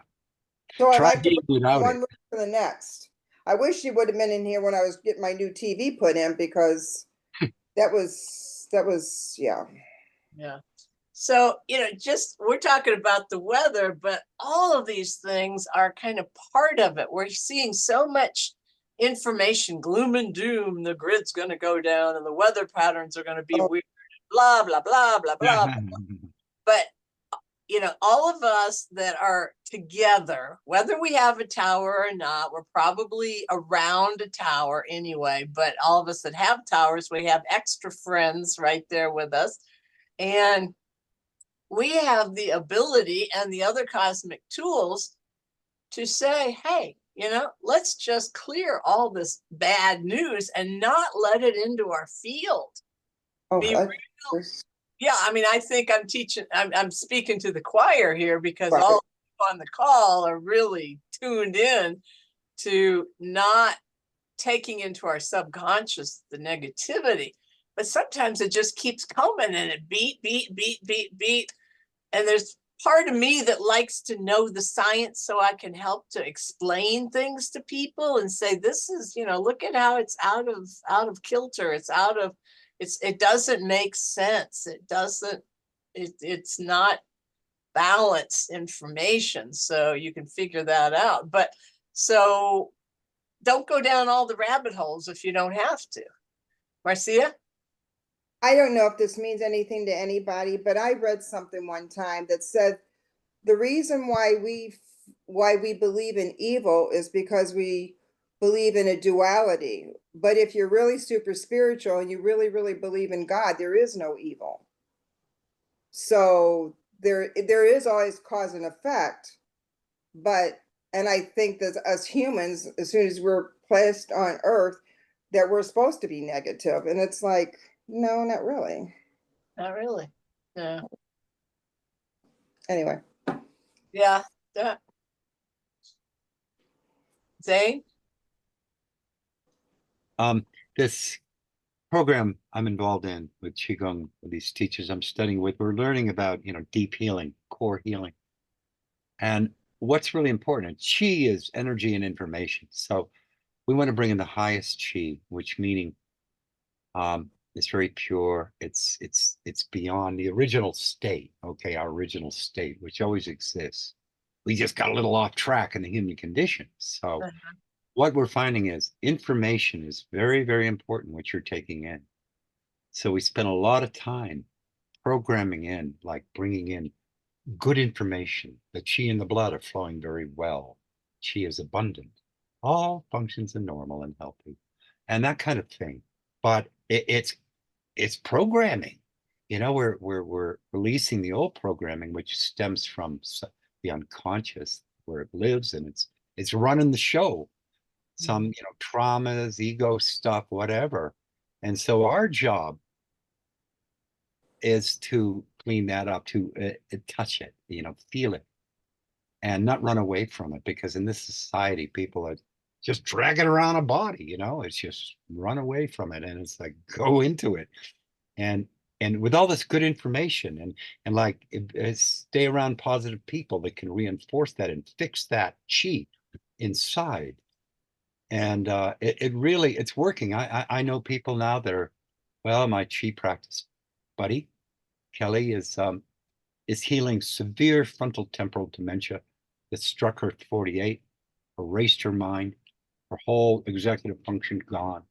So I Try like to being put without one it. room to the next. I wish you would have been in here when I was getting my new TV put in because that was yeah. Yeah. So, just we're talking about the weather, but all of these things are kind of part of it. We're seeing so much information, gloom and doom, the grid's going to go down and the weather patterns are going to be Oh. weird, blah, blah, blah, blah, blah. But, all of us that are together, whether we have a tower or not, we're probably around a tower anyway, but all of us that have towers, we have extra friends right there with us. And we have the ability and the other cosmic tools to say, hey, let's just clear all this bad news and not let it into our field. Oh, Be real. Yeah, I think I'm speaking to the choir here because Right. all on the call are really tuned in to not taking into our subconscious the negativity. But sometimes it just keeps coming and it beat. And there's part of me that likes to know the science so I can help to explain things to people and say, this is, look at how it's out of kilter. It doesn't make sense. It's not balanced information. So you can figure that out. But so don't go down all the rabbit holes if you don't have to. Marcia? I don't know if this means anything to anybody, but I read something one time that said the reason why we believe in evil is because we believe in a duality. But if you're really super spiritual and you really, really believe in God, there is no evil. So there is always cause and effect. And I think that as humans, as soon as we're placed on Earth, that we're supposed to be negative. And it's like, no, not really. Not really. No. Anyway. Yeah. Zane? This program I'm involved in with Qigong, with these teachers I'm studying with, we're learning about, deep healing, core healing. And what's really important, Qi is energy and information. So we want to bring in the highest Qi, which meaning it's very pure. It's beyond the original state. Okay, our original state, which always exists. We just got a little off track in the human condition. So what we're finding is information is very, very important, what you're taking in. So we spend a lot of time programming in, like bringing in good information. The Qi in the blood are flowing very well. Qi is abundant. All functions are normal and healthy, and that kind of thing. But it's programming. We're releasing the old programming, which stems from the unconscious, where it lives, and it's running the show. Some traumas, ego stuff, whatever. And so our job is to clean that up, to touch it, feel it, and not run away from it. Because in this society, people are just dragging around a body. It's just run away from it, and it's like go into it, and with all this good information, and like stay around positive people that can reinforce that and fix that chi inside. And it really it's working. I know people now that are, well, my chi practice buddy Kelly is healing severe frontal temporal dementia that struck her at 48, erased her mind, her whole executive function gone,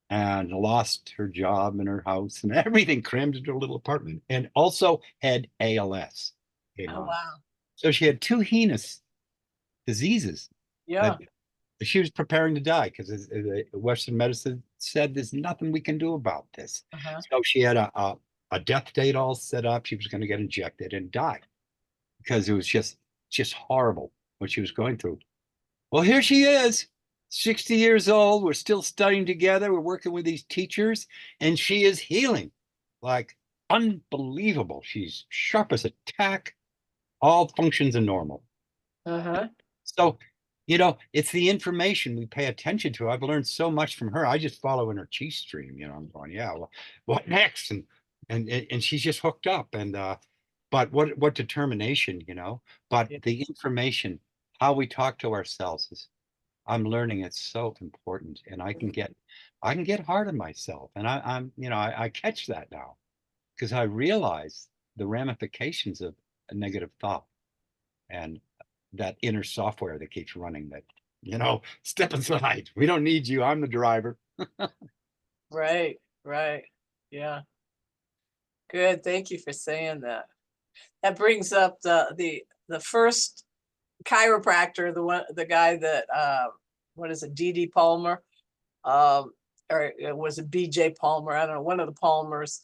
and lost her job and her house and everything crammed into a little apartment, and also had ALS came Oh, on. wow. So she had two heinous diseases Yeah. that she was preparing to die, because Western medicine said there's nothing we can do about this. So she had a death date all set up. She was going to get injected and die, because it was just horrible what she was going through. Well, here she is, 60 years old. We're still studying together. We're working with these teachers, and she is healing like unbelievable. She's sharp as a tack. All functions are normal. So, it's the information we pay attention to. I've learned so much from her. I just follow in her chi stream. I'm going, yeah, well, what next? And she's just hooked up. And but what determination, But Yeah. the information, how we talk to ourselves is, I'm learning it's so important. And I can get hard on myself. And I catch that now, because I realize the ramifications of a negative thought, and that inner software that keeps running that, step aside. We don't need you. I'm the driver. Right. Right. Yeah. Good. Thank you for saying that. That brings up the first chiropractor, the guy that what is it, D.D. Palmer, or it was a B.J. Palmer, I don't know, one of the Palmers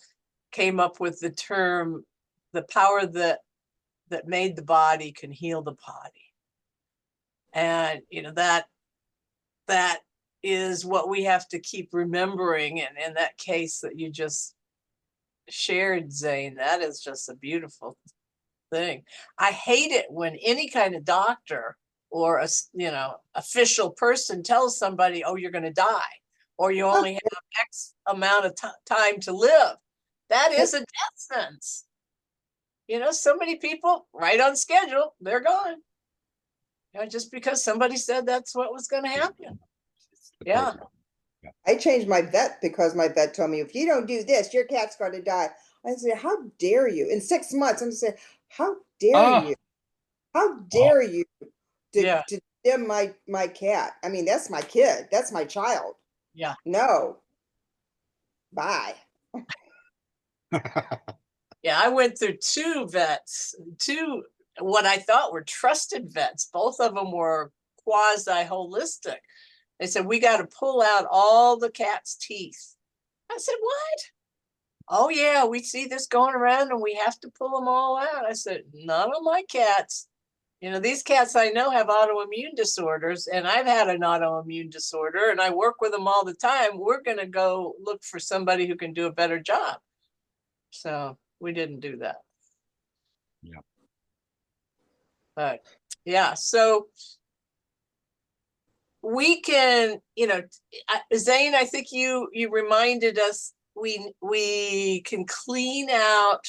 came up with the term, the power that made the body can heal the body. And that is what we have to keep remembering. And in that case that you just shared, Zane, that is just a beautiful thing. I hate it when any kind of doctor or official person tells somebody, oh, you're going to die, or you only have X amount of time to live. That is a death sentence. So many people right on schedule, they're gone. Just because somebody said that's what was going to happen. Yeah. I changed my vet because my vet told me, if you don't do this, your cat's going to die. I said, how dare you? In 6 months, I'm saying, how dare you? How dare you Yeah. to dim my cat? I mean, that's my kid. That's my child. Yeah. No. Bye. Yeah, I went through two what I thought were trusted vets. Both of them were quasi holistic. They said, we got to pull out all the cat's teeth. I said, what? Oh, yeah, we see this going around and we have to pull them all out. I said, none of my cats. These cats I know have autoimmune disorders, and I've had an autoimmune disorder, and I work with them all the time. We're going to go look for somebody who can do a better job. So we didn't do that. Yeah. But yeah, so we can, Zane, I think you reminded us we can clean out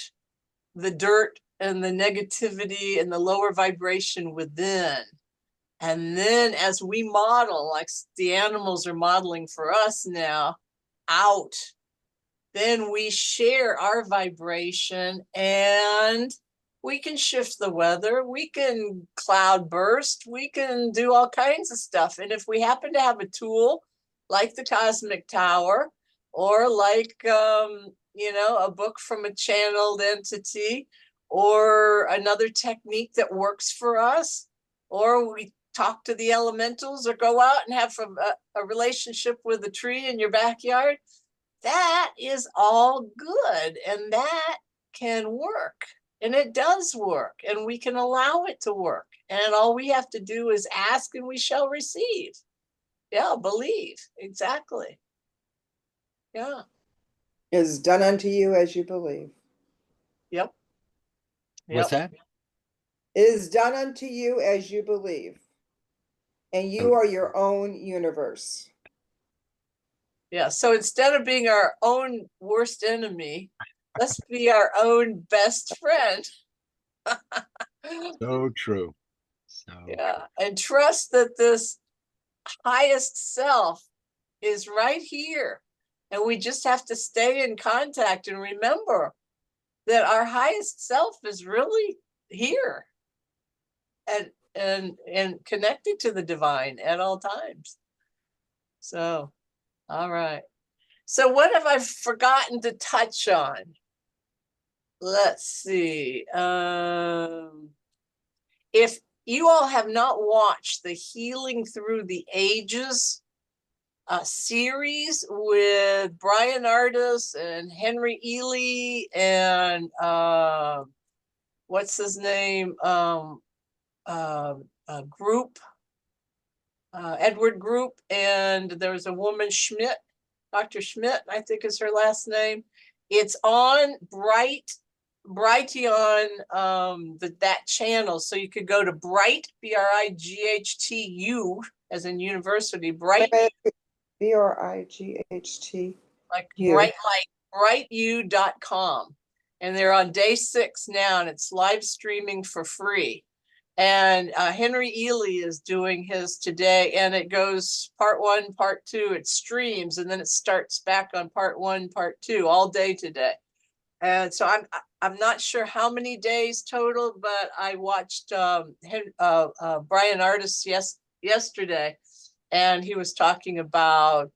the dirt and the negativity and the lower vibration within. And then as we model, like the animals are modeling for us now, out, then we share our vibration and we can shift the weather, we can cloud burst, we can do all kinds of stuff. And if we happen to have a tool like the Cosmic Tower, or like, a book from a channeled entity, or another technique that works for us, or we talk to the elementals, or go out and have a relationship with a tree in your backyard, that is all good, and that can work, and it does work, and we can allow it to work, and all we have to do is ask and we shall receive. Yeah, believe. Exactly. Yeah. It is done unto you as you believe. Yep. What's that? It is done unto you as you believe. And you are your own universe. Yeah. So instead of being our own worst enemy, let's be our own best friend. So true. So Yeah. And trust that this highest self is right here. And we just have to stay in contact and remember that our highest self is really here and connected to the divine at all times. So, all right. So what have I forgotten to touch on? Let's see. If you all have not watched the Healing Through the Ages series with Brian Artis and Henry Ely and what's his name? Group, Edward Group, and there was a woman, Schmidt, Dr. Schmidt, I think is her last name. It's on Brighteon, that channel. So you could go to Bright, BRIGHTU, as in university, Bright, BRIGHT. like You. bright light, brightu.com. And they're on day 6 now, and it's live streaming for free. And Henry Ely is doing his today, and it goes part 1, part 2, it streams, and then it starts back on part 1, part 2, all day today. And so I'm not sure how many days total, but I watched Brian Artis yesterday, and he was talking about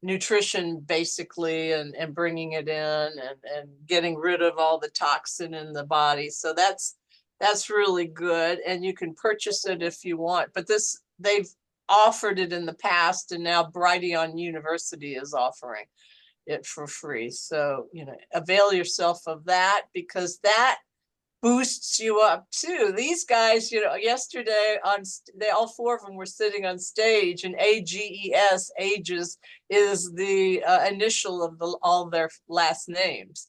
nutrition basically, and bringing it in and getting rid of all the toxin in the body. So that's really good, and you can purchase it if you want. But they've offered it in the past, and now Brighteon University is offering it for free. So, avail yourself of that, because that boosts you up too. These guys, yesterday they all 4 of them were sitting on stage, and AGES, ages, is the initial of all their last names.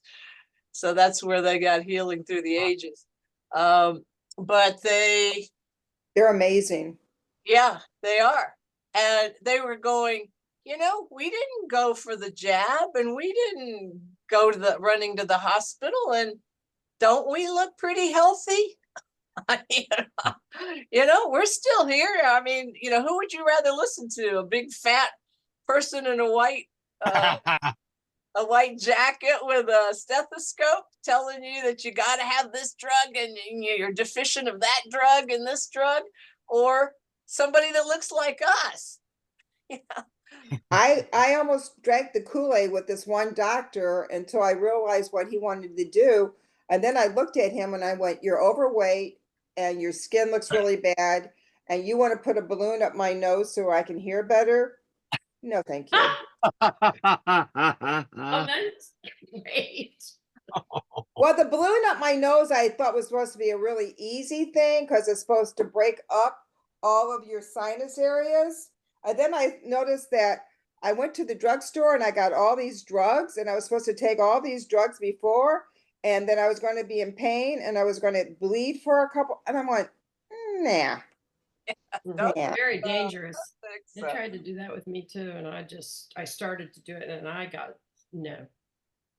So that's where they got Healing Through the Ages. But They're amazing. yeah, they are. And they were going, we didn't go for the jab, and we didn't go to running to the hospital, and don't we look pretty healthy? We're still here. I mean, who would you rather listen to? A big fat person in a white jacket with a stethoscope telling you that you got to have this drug and you're deficient of that drug and this drug, or somebody that looks like us? I almost drank the Kool-Aid with this one doctor until I realized what he wanted to do. And then I looked at him and I went, "You're overweight and your skin looks really bad. And you want to put a balloon up my nose so I can hear better? No, thank you." Oh, that's great. Well, the balloon up my nose I thought was supposed to be a really easy thing because it's supposed to break up all of your sinus areas. And then I noticed that I went to the drugstore and I got all these drugs, and I was supposed to take all these drugs before, and then I was going to be in pain and I was going to bleed for a couple. And I'm like, nah. Don't Yeah. Very dangerous. think They so. tried to do that with me too, and I started to do it, and I got no.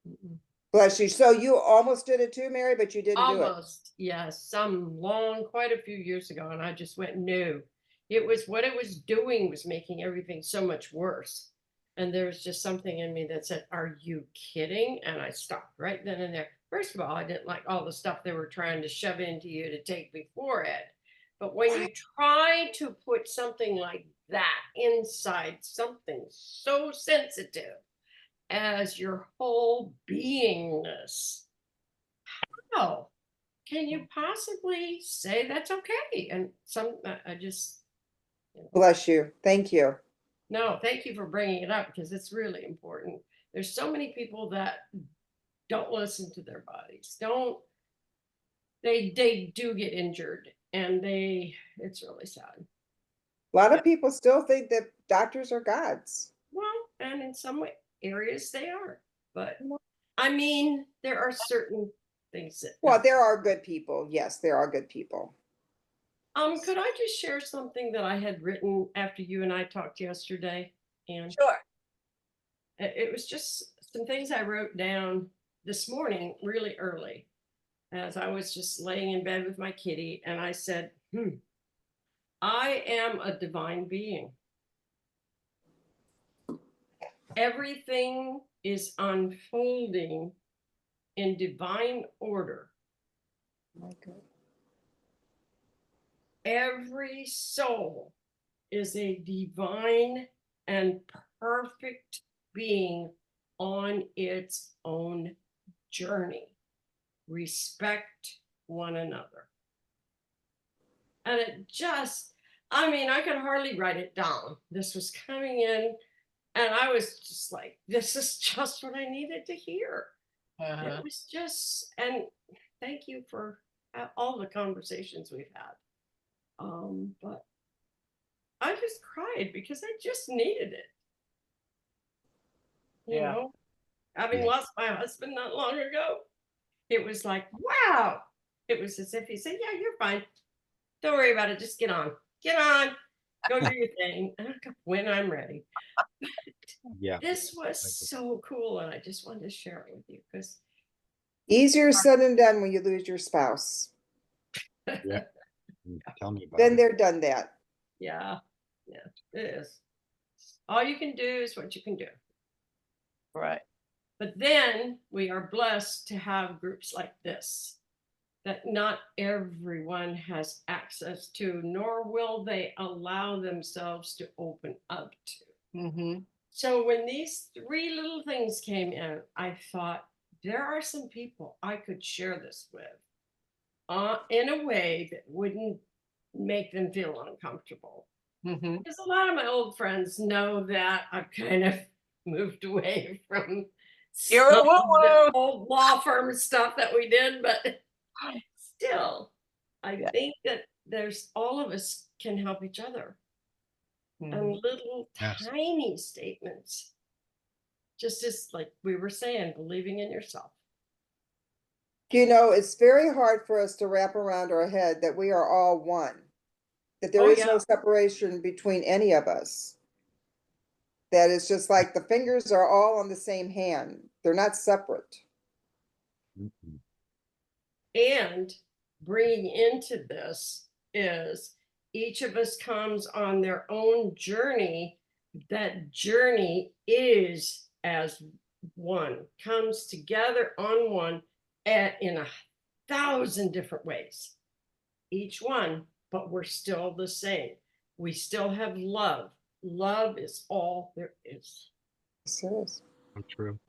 Mm-mm. Bless you. So you almost did it too, Mary, but you didn't do it. Almost, yes, quite a few years ago, and I just went, no. It was what it was doing was making everything so much worse. And there's just something in me that said, are you kidding? And I stopped right then and there. First of all, I didn't like all the stuff they were trying to shove into you to take before it. But when you try to put something like that inside something so sensitive as your whole beingness, how can you possibly say that's okay? And I just, Bless you. Thank you. no, thank you for bringing it up because it's really important. There's so many people that don't listen to their bodies. They do get injured, and it's really sad. A lot of people still think that doctors are gods. Well, and in some areas they are, but I mean, there are certain things that. Well, there are good people. Yes, there are good people. Could I just share something that I had written after you and I talked yesterday? And Sure. it was just some things I wrote down this morning, really early, as I was just laying in bed with my kitty, and I said, I am a divine being. Everything is unfolding in divine order. My God. Every soul is a divine and perfect being on its own journey. Respect one another. And it just, I mean, I could hardly write it down. This was coming in, and I was just like, this is just what I needed to hear. It was just, and thank you for all the conversations we've had. But I just cried because I just needed it. You know, having lost my husband not long ago, it was like, wow. It was as if he said, yeah, you're fine. Don't worry about it. Just get on. Go do your thing. When I'm ready. Yeah. This was so cool. And I just wanted to share it with you because Easier said than done when you lose your spouse. Yeah. Tell me about Then it. they're done that. yeah, it is. All you can do is what you can do. Right. But then we are blessed to have groups like this that not everyone has access to, nor will they allow themselves to open up to. Mm-hmm. So when these three little things came in, I thought there are some people I could share this with in a way that wouldn't make them feel uncomfortable. Mm-hmm. Because a lot of my old friends know that I've kind of moved away from You're a some of the woo-woo. old law firm stuff that we did, but still, I Yeah. think that there's all of us can help each other. Mhm. And little Yes. tiny statements, just as like we were saying, believing in yourself. You know, it's very hard for us to wrap around our head that we are all one, that there Oh, is yeah. no separation between any of us. That it's just like the fingers are all on the same hand. They're not separate. Mhm. And bringing into this is each of us comes on their own journey. That journey is as one, comes together on one in 1,000 different ways. Each one, but we're still the same. We still have love. Love is all there is. Yes, it is. So true.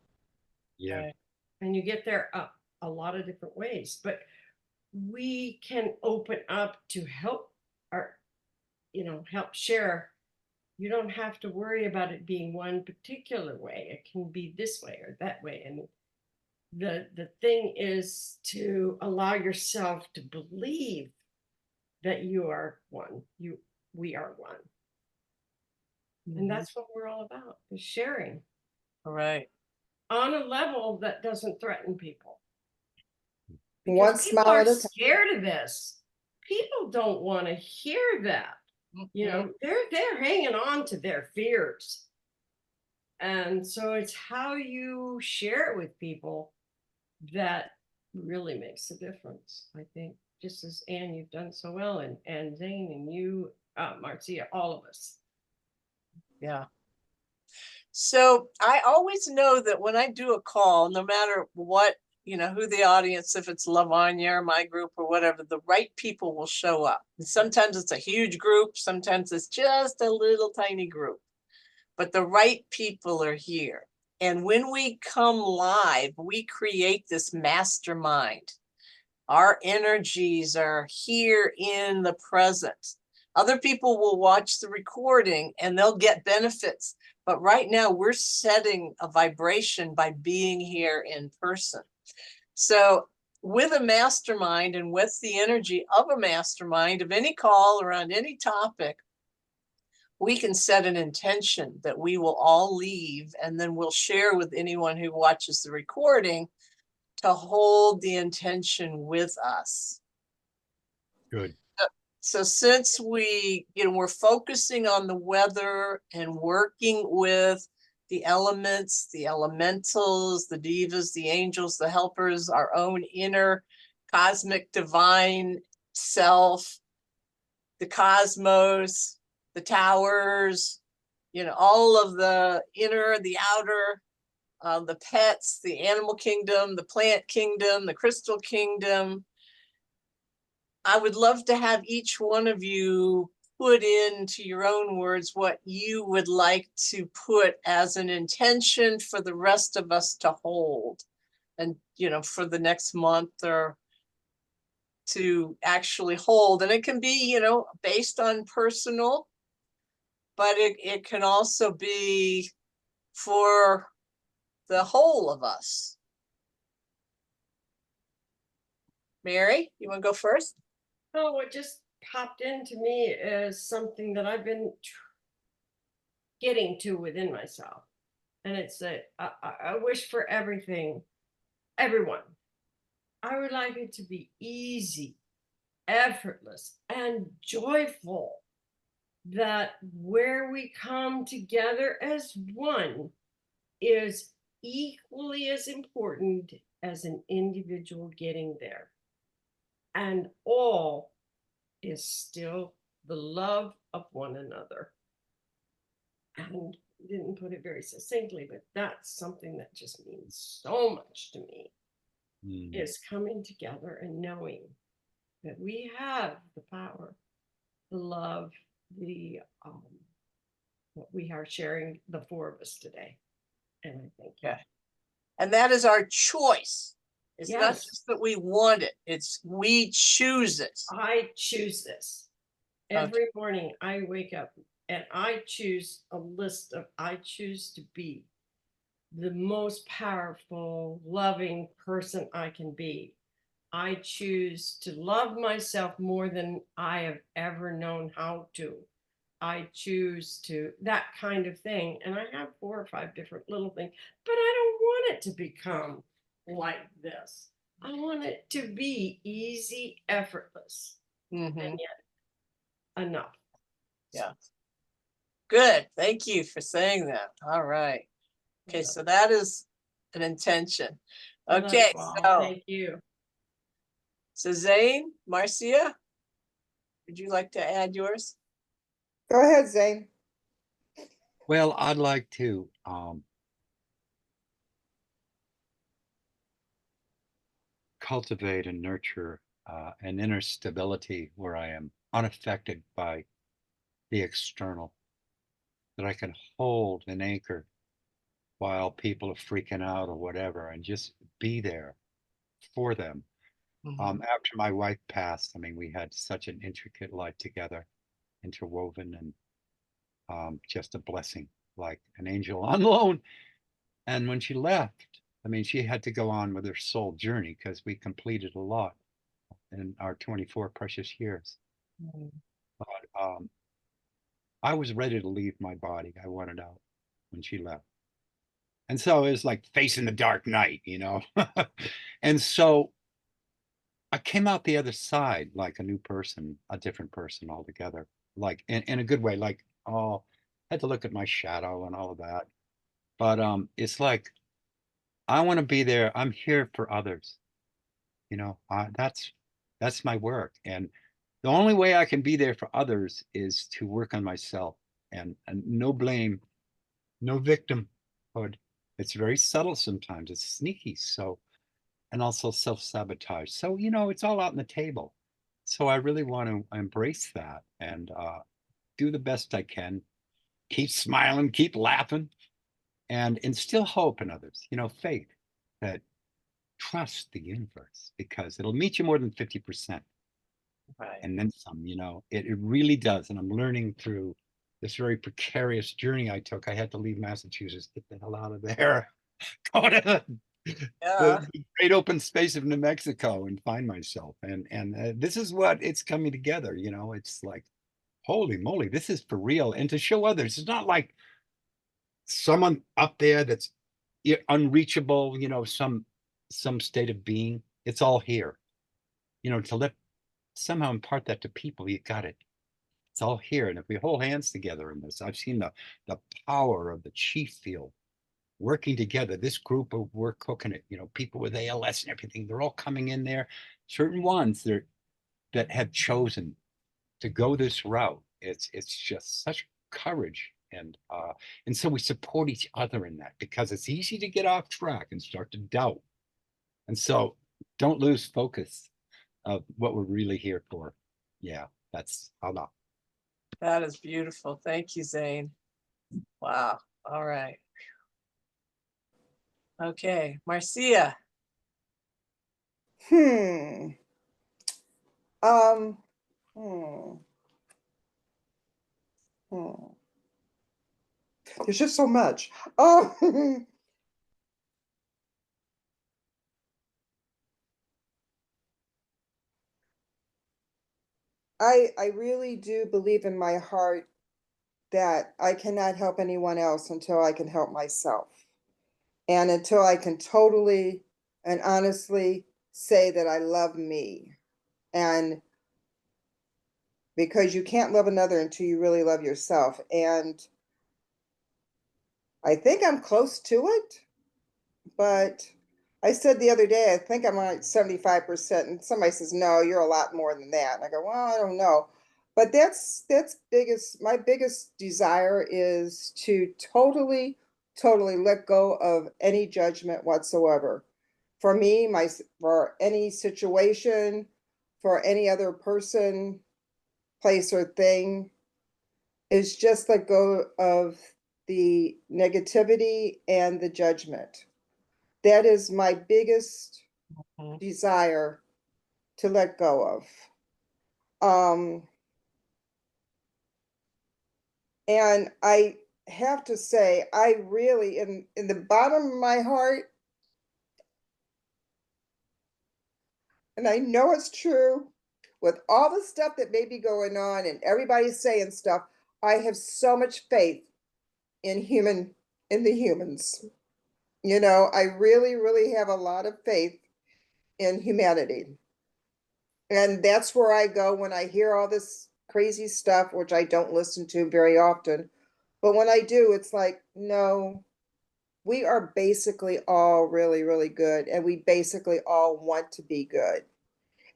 Yeah. Right. And you get there a lot of different ways, but we can open up to help help share. You don't have to worry about it being one particular way. It can be this way or that way. And the thing is to allow yourself to believe that you are one. We are one. And that's what we're all about, is sharing Right. on a level that doesn't threaten people. One Because people smile are at a time. scared of this. People don't want to hear that. You know, they're hanging on to their fears. And so it's how you share it with people that really makes a difference, I think. Just as Anne, you've done so well, and Zane and you, Marcia, all of us. Yeah. So I always know that when I do a call, no matter what, you know, who the audience, if it's Lavanya or my group or whatever, the right people will show up. And sometimes it's a huge group, sometimes it's just a little tiny group, but the right people are here. And when we come live, we create this mastermind. Our energies are here in the present. Other people will watch the recording and they'll get benefits. But right now we're setting a vibration by being here in person. So with a mastermind and with the energy of a mastermind of any call around any topic, we can set an intention that we will all leave, and then we'll share with anyone who watches the recording to hold the intention with us. Good. So since we're focusing on the weather and working with the elements, the elementals, the divas, the angels, the helpers, our own inner cosmic divine self, the cosmos, the towers, you know, all of the inner, the outer, the pets, the animal kingdom, the plant kingdom, the crystal kingdom. I would love to have each one of you put into your own words what you would like to put as an intention for the rest of us to hold, and, you know, for the next month or to actually hold. And it can be, you know, based on personal, but it can also be for the whole of us. Mary, you want to go first? Oh, what just popped into me is something that I've been getting to within myself. And it's that I wish for everything, everyone. I would like it to be easy, effortless, and joyful. That where we come together as one is equally as important as an individual getting there. And all is still the love of one another. And didn't put it very succinctly, but that's something that just means so much to me, is coming together and knowing that we have the power, the love, the what we are sharing, the four of us today. And I thank you. Okay. And that is our choice. It's not Yes. just that we want it, it's we choose it. I choose this. Every morning I wake up and I choose a list of, I choose to be the most powerful, loving person I can be. I choose to love myself more than I have ever known how to. I choose to, that kind of thing. And I have 4 or 5 different little things, but I don't want it to become like this. I want it to be easy, effortless, Mhm. and yet enough. Yeah. Good. Thank you for saying that. All right. Okay, Yeah. so that is an intention. Love Okay, you all. so Thank you. Zane, Marcia, would you like to add yours? Go ahead, Zane. Well, I'd like to cultivate and nurture an inner stability where I am unaffected by the external, that I can hold and anchor while people are freaking out or whatever, and just be there for them. After my wife passed, I mean, we had such an intricate life together, interwoven, and just a blessing, like an angel on loan. And when she left, I mean, she had to go on with her soul journey because we completed a lot in our 24 precious years. But I was ready to leave my body. I wanted out when she left. And so it was like facing the dark night, you know? And so I came out the other side like a new person, a different person altogether. like in a good way, like, oh, I had to look at my shadow and all of that. But it's like I want to be there. I'm here for others. That's my work. And the only way I can be there for others is to work on myself, and no blame, no victimhood. It's very subtle sometimes. It's sneaky. So, and also self-sabotage. So, it's all out on the table. So I really want to embrace that and do the best I can. Keep smiling, keep laughing, and instill hope in others, faith that trust the universe because it'll meet you more than 50%. Right. And then some, it really does. And I'm learning through this very precarious journey I took. I had to leave Massachusetts, get the hell out of there, go to Yeah. the great open space of New Mexico and find myself. And this is what it's coming together. It's like, holy moly, this is for real. And to show others, it's not like someone up there that's unreachable, some state of being. It's all here. To let somehow impart that to people, you got it. It's all here. And if we hold hands together in this, I've seen the power of the chief field working together. This group of we're cooking it, people with ALS and everything, they're all coming in there. Certain ones that have chosen to go this route. It's just such courage. And so we support each other in that because it's easy to get off track and start to doubt. And so don't lose focus of what we're really here for. Yeah, that's how not. That is beautiful. Thank you, Zane. Wow. All right. Okay, Marcia. Hmm. Um. Hmm. Hmm. There's just so much. Oh. I really do believe in my heart that I cannot help anyone else until I can help myself. And until I can totally and honestly say that I love me. And because you can't love another until you really love yourself. And I think I'm close to it, but I said the other day, I think I'm like 75%. And somebody says, no, you're a lot more than that. And I go, well, I don't know. But that's my biggest desire is to totally let go of any judgment whatsoever. For me, for any situation, for any other person, place, or thing, is just let go of the negativity and the judgment. That is my biggest Mhm. desire to let go of. Um, and I have to say, I really, in the bottom of my heart, and I know it's true, with all the stuff that may be going on and everybody's saying stuff, I have so much faith in the humans. I really have a lot of faith in humanity. And that's where I go when I hear all this crazy stuff, which I don't listen to very often. But when I do, it's like, no, we are basically all really good. And we basically all want to be good.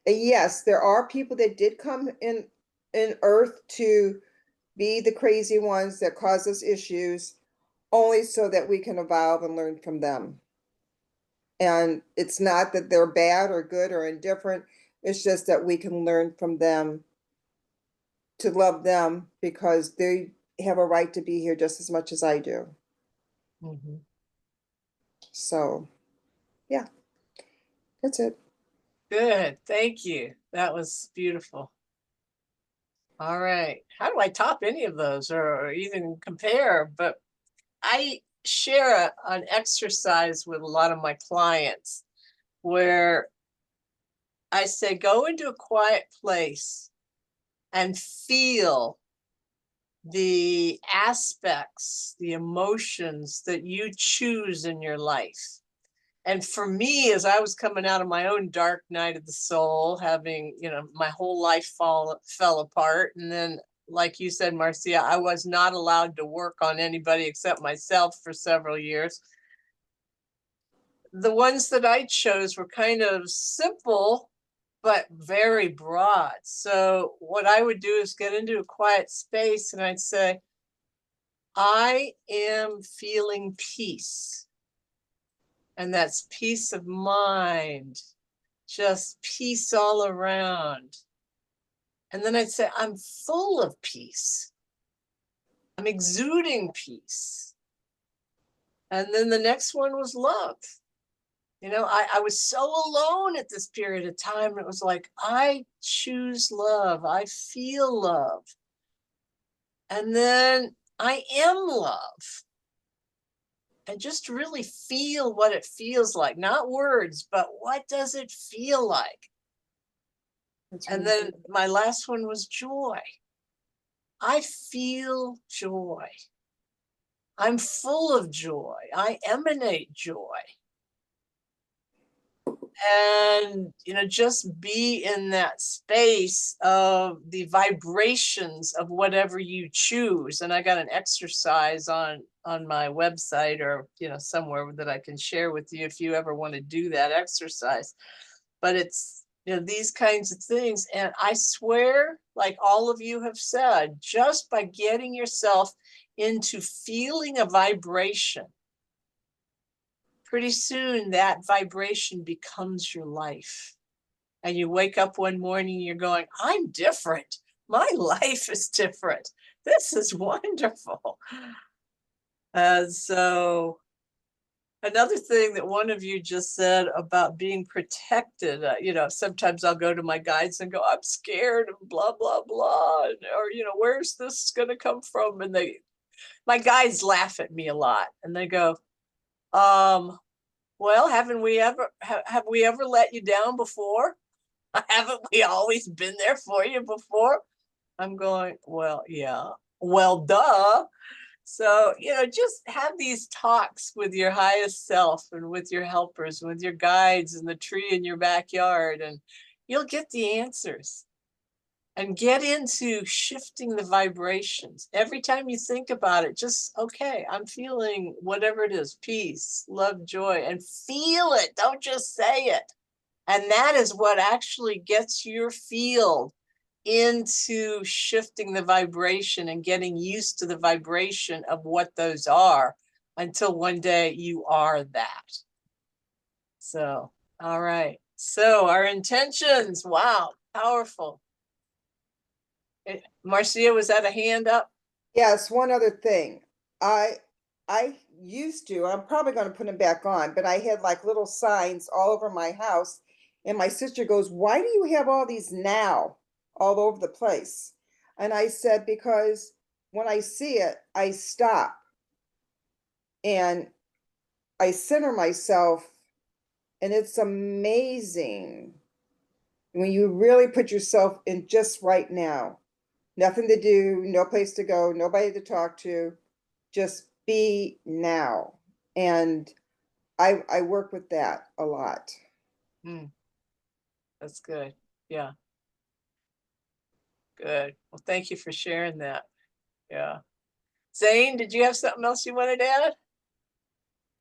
And yes, there are people that did come in Earth to be the crazy ones that cause us issues, only so that we can evolve and learn from them. And it's not that they're bad or good or indifferent. It's just that we can learn from them to love them because they have a right to be here just as much as I do. Mhm. So, yeah, that's it. Good. Thank you. That was beautiful. All right. How do I top any of those or even compare? But I share an exercise with a lot of my clients where I say, go into a quiet place and feel the aspects, the emotions that you choose in your life. And for me, as I was coming out of my own dark night of the soul, having, my whole life fell apart, and then like you said, Marcia, I was not allowed to work on anybody except myself for several years. The ones that I chose were kind of simple, but very broad. So what I would do is get into a quiet space and I'd say, I am feeling peace. And that's peace of mind, just peace all around. And then I'd say, I'm full of peace. I'm exuding peace. And then the next one was love. You know, I was so alone at this period of time. It was like, I choose love. I feel love. And then I am love. And just really feel what it feels like. Not words, but what does it feel like? That's And really then my last one was joy. I feel joy. I'm full of joy. I emanate joy. And, you know, just be in that space of the vibrations of whatever you choose. And I got an exercise on my website or, you know, somewhere that I can share with you if you ever want to do that exercise. But it's, you know, these kinds of things. And I swear, like all of you have said, just by getting yourself into feeling a vibration, pretty soon that vibration becomes your life. And you wake up one morning, you're going, I'm different. My life is different. This is wonderful. So another thing that one of you just said about being protected, you know, sometimes I'll go to my guides and go, I'm scared and blah, blah, blah. Or, you know, where's this going to come from? And my guides laugh at me a lot and they go, well, have we ever let you down before? Haven't we always been there for you before? I'm going, well, yeah, well, duh. So, you know, just have these talks with your highest self and with your helpers, with your guides and the tree in your backyard, and you'll get the answers. And get into shifting the vibrations. Every time you think about it, just, okay, I'm feeling whatever it is, peace, love, joy, and feel it. Don't just say it. And that is what actually gets your field into shifting the vibration and getting used to the vibration of what those are until one day you are that. So, all right. So our intentions, wow, powerful. Marcia, was that a hand up? Yes, one other thing. I used to, I'm probably going to put them back on, but I had like little signs all over my house. And my sister goes, why do you have all these now all over the place? And I said, because when I see it, I stop and I center myself. And it's amazing when you really put yourself in just right now. Nothing to do, no place to go, nobody to talk to, just be now. And I work with that a lot. That's good. Yeah. Good. Well, thank you for sharing that. Yeah. Zane, did you have something else you wanted to add?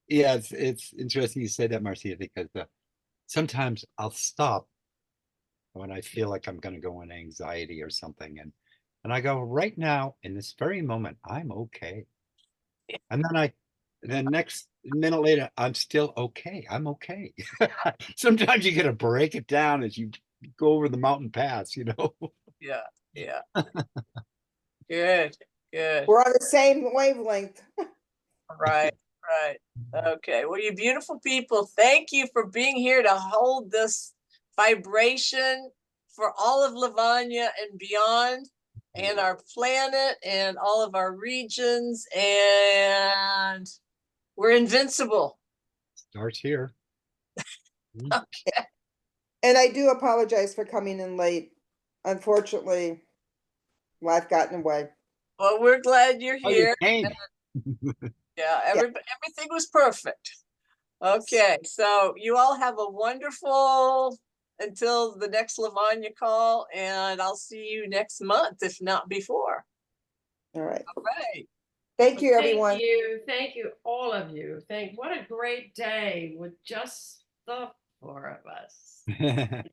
Yeah, it's interesting you say that, Marcia, because sometimes I'll stop when I feel like I'm going to go in anxiety or something, and I go, right now in this very moment, I'm okay. And then next minute later, I'm still okay. I'm okay. Sometimes you got to break it down as you go over the mountain pass, you know. Yeah. Yeah. Good. Good. We're on the same wavelength. Right. Right. Okay. Well, you beautiful people, thank you for being here to hold this vibration for all of Lavanya and beyond, and our planet and all of our regions. And we're invincible. Starts here. Okay. And I do apologize for coming in late. Unfortunately, life got in the way. Well, we're glad you're Oh, you here. came. Yeah, everything was perfect. Okay, so you all have a wonderful until the next Lavanya call, and I'll see you next month, if not before. All right. All right. Thank you, everyone. Thank you, all of you. What a great day with just the four of us.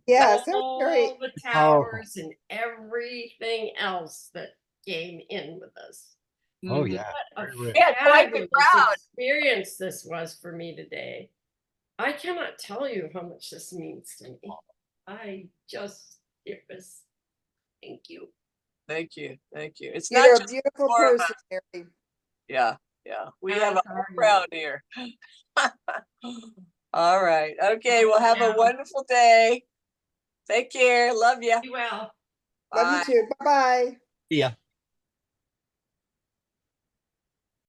Yes, that was great. All the Powerful. towers and everything else that came in with us. Oh, Mhm. yeah. What a Very rich. Yeah, quite the fabulous crowd. experience this was for me today. I cannot tell you how much this means to me. It was, thank you. Thank you. Thank you. It's not You're a just beautiful four of person, us. Mary. Yeah. Yeah. We have a As whole are you. crowd here. All right. Okay. Well, have a Yeah. wonderful day. Take care. Love you. Be well. Love you Bye. too. Bye-bye. Yeah.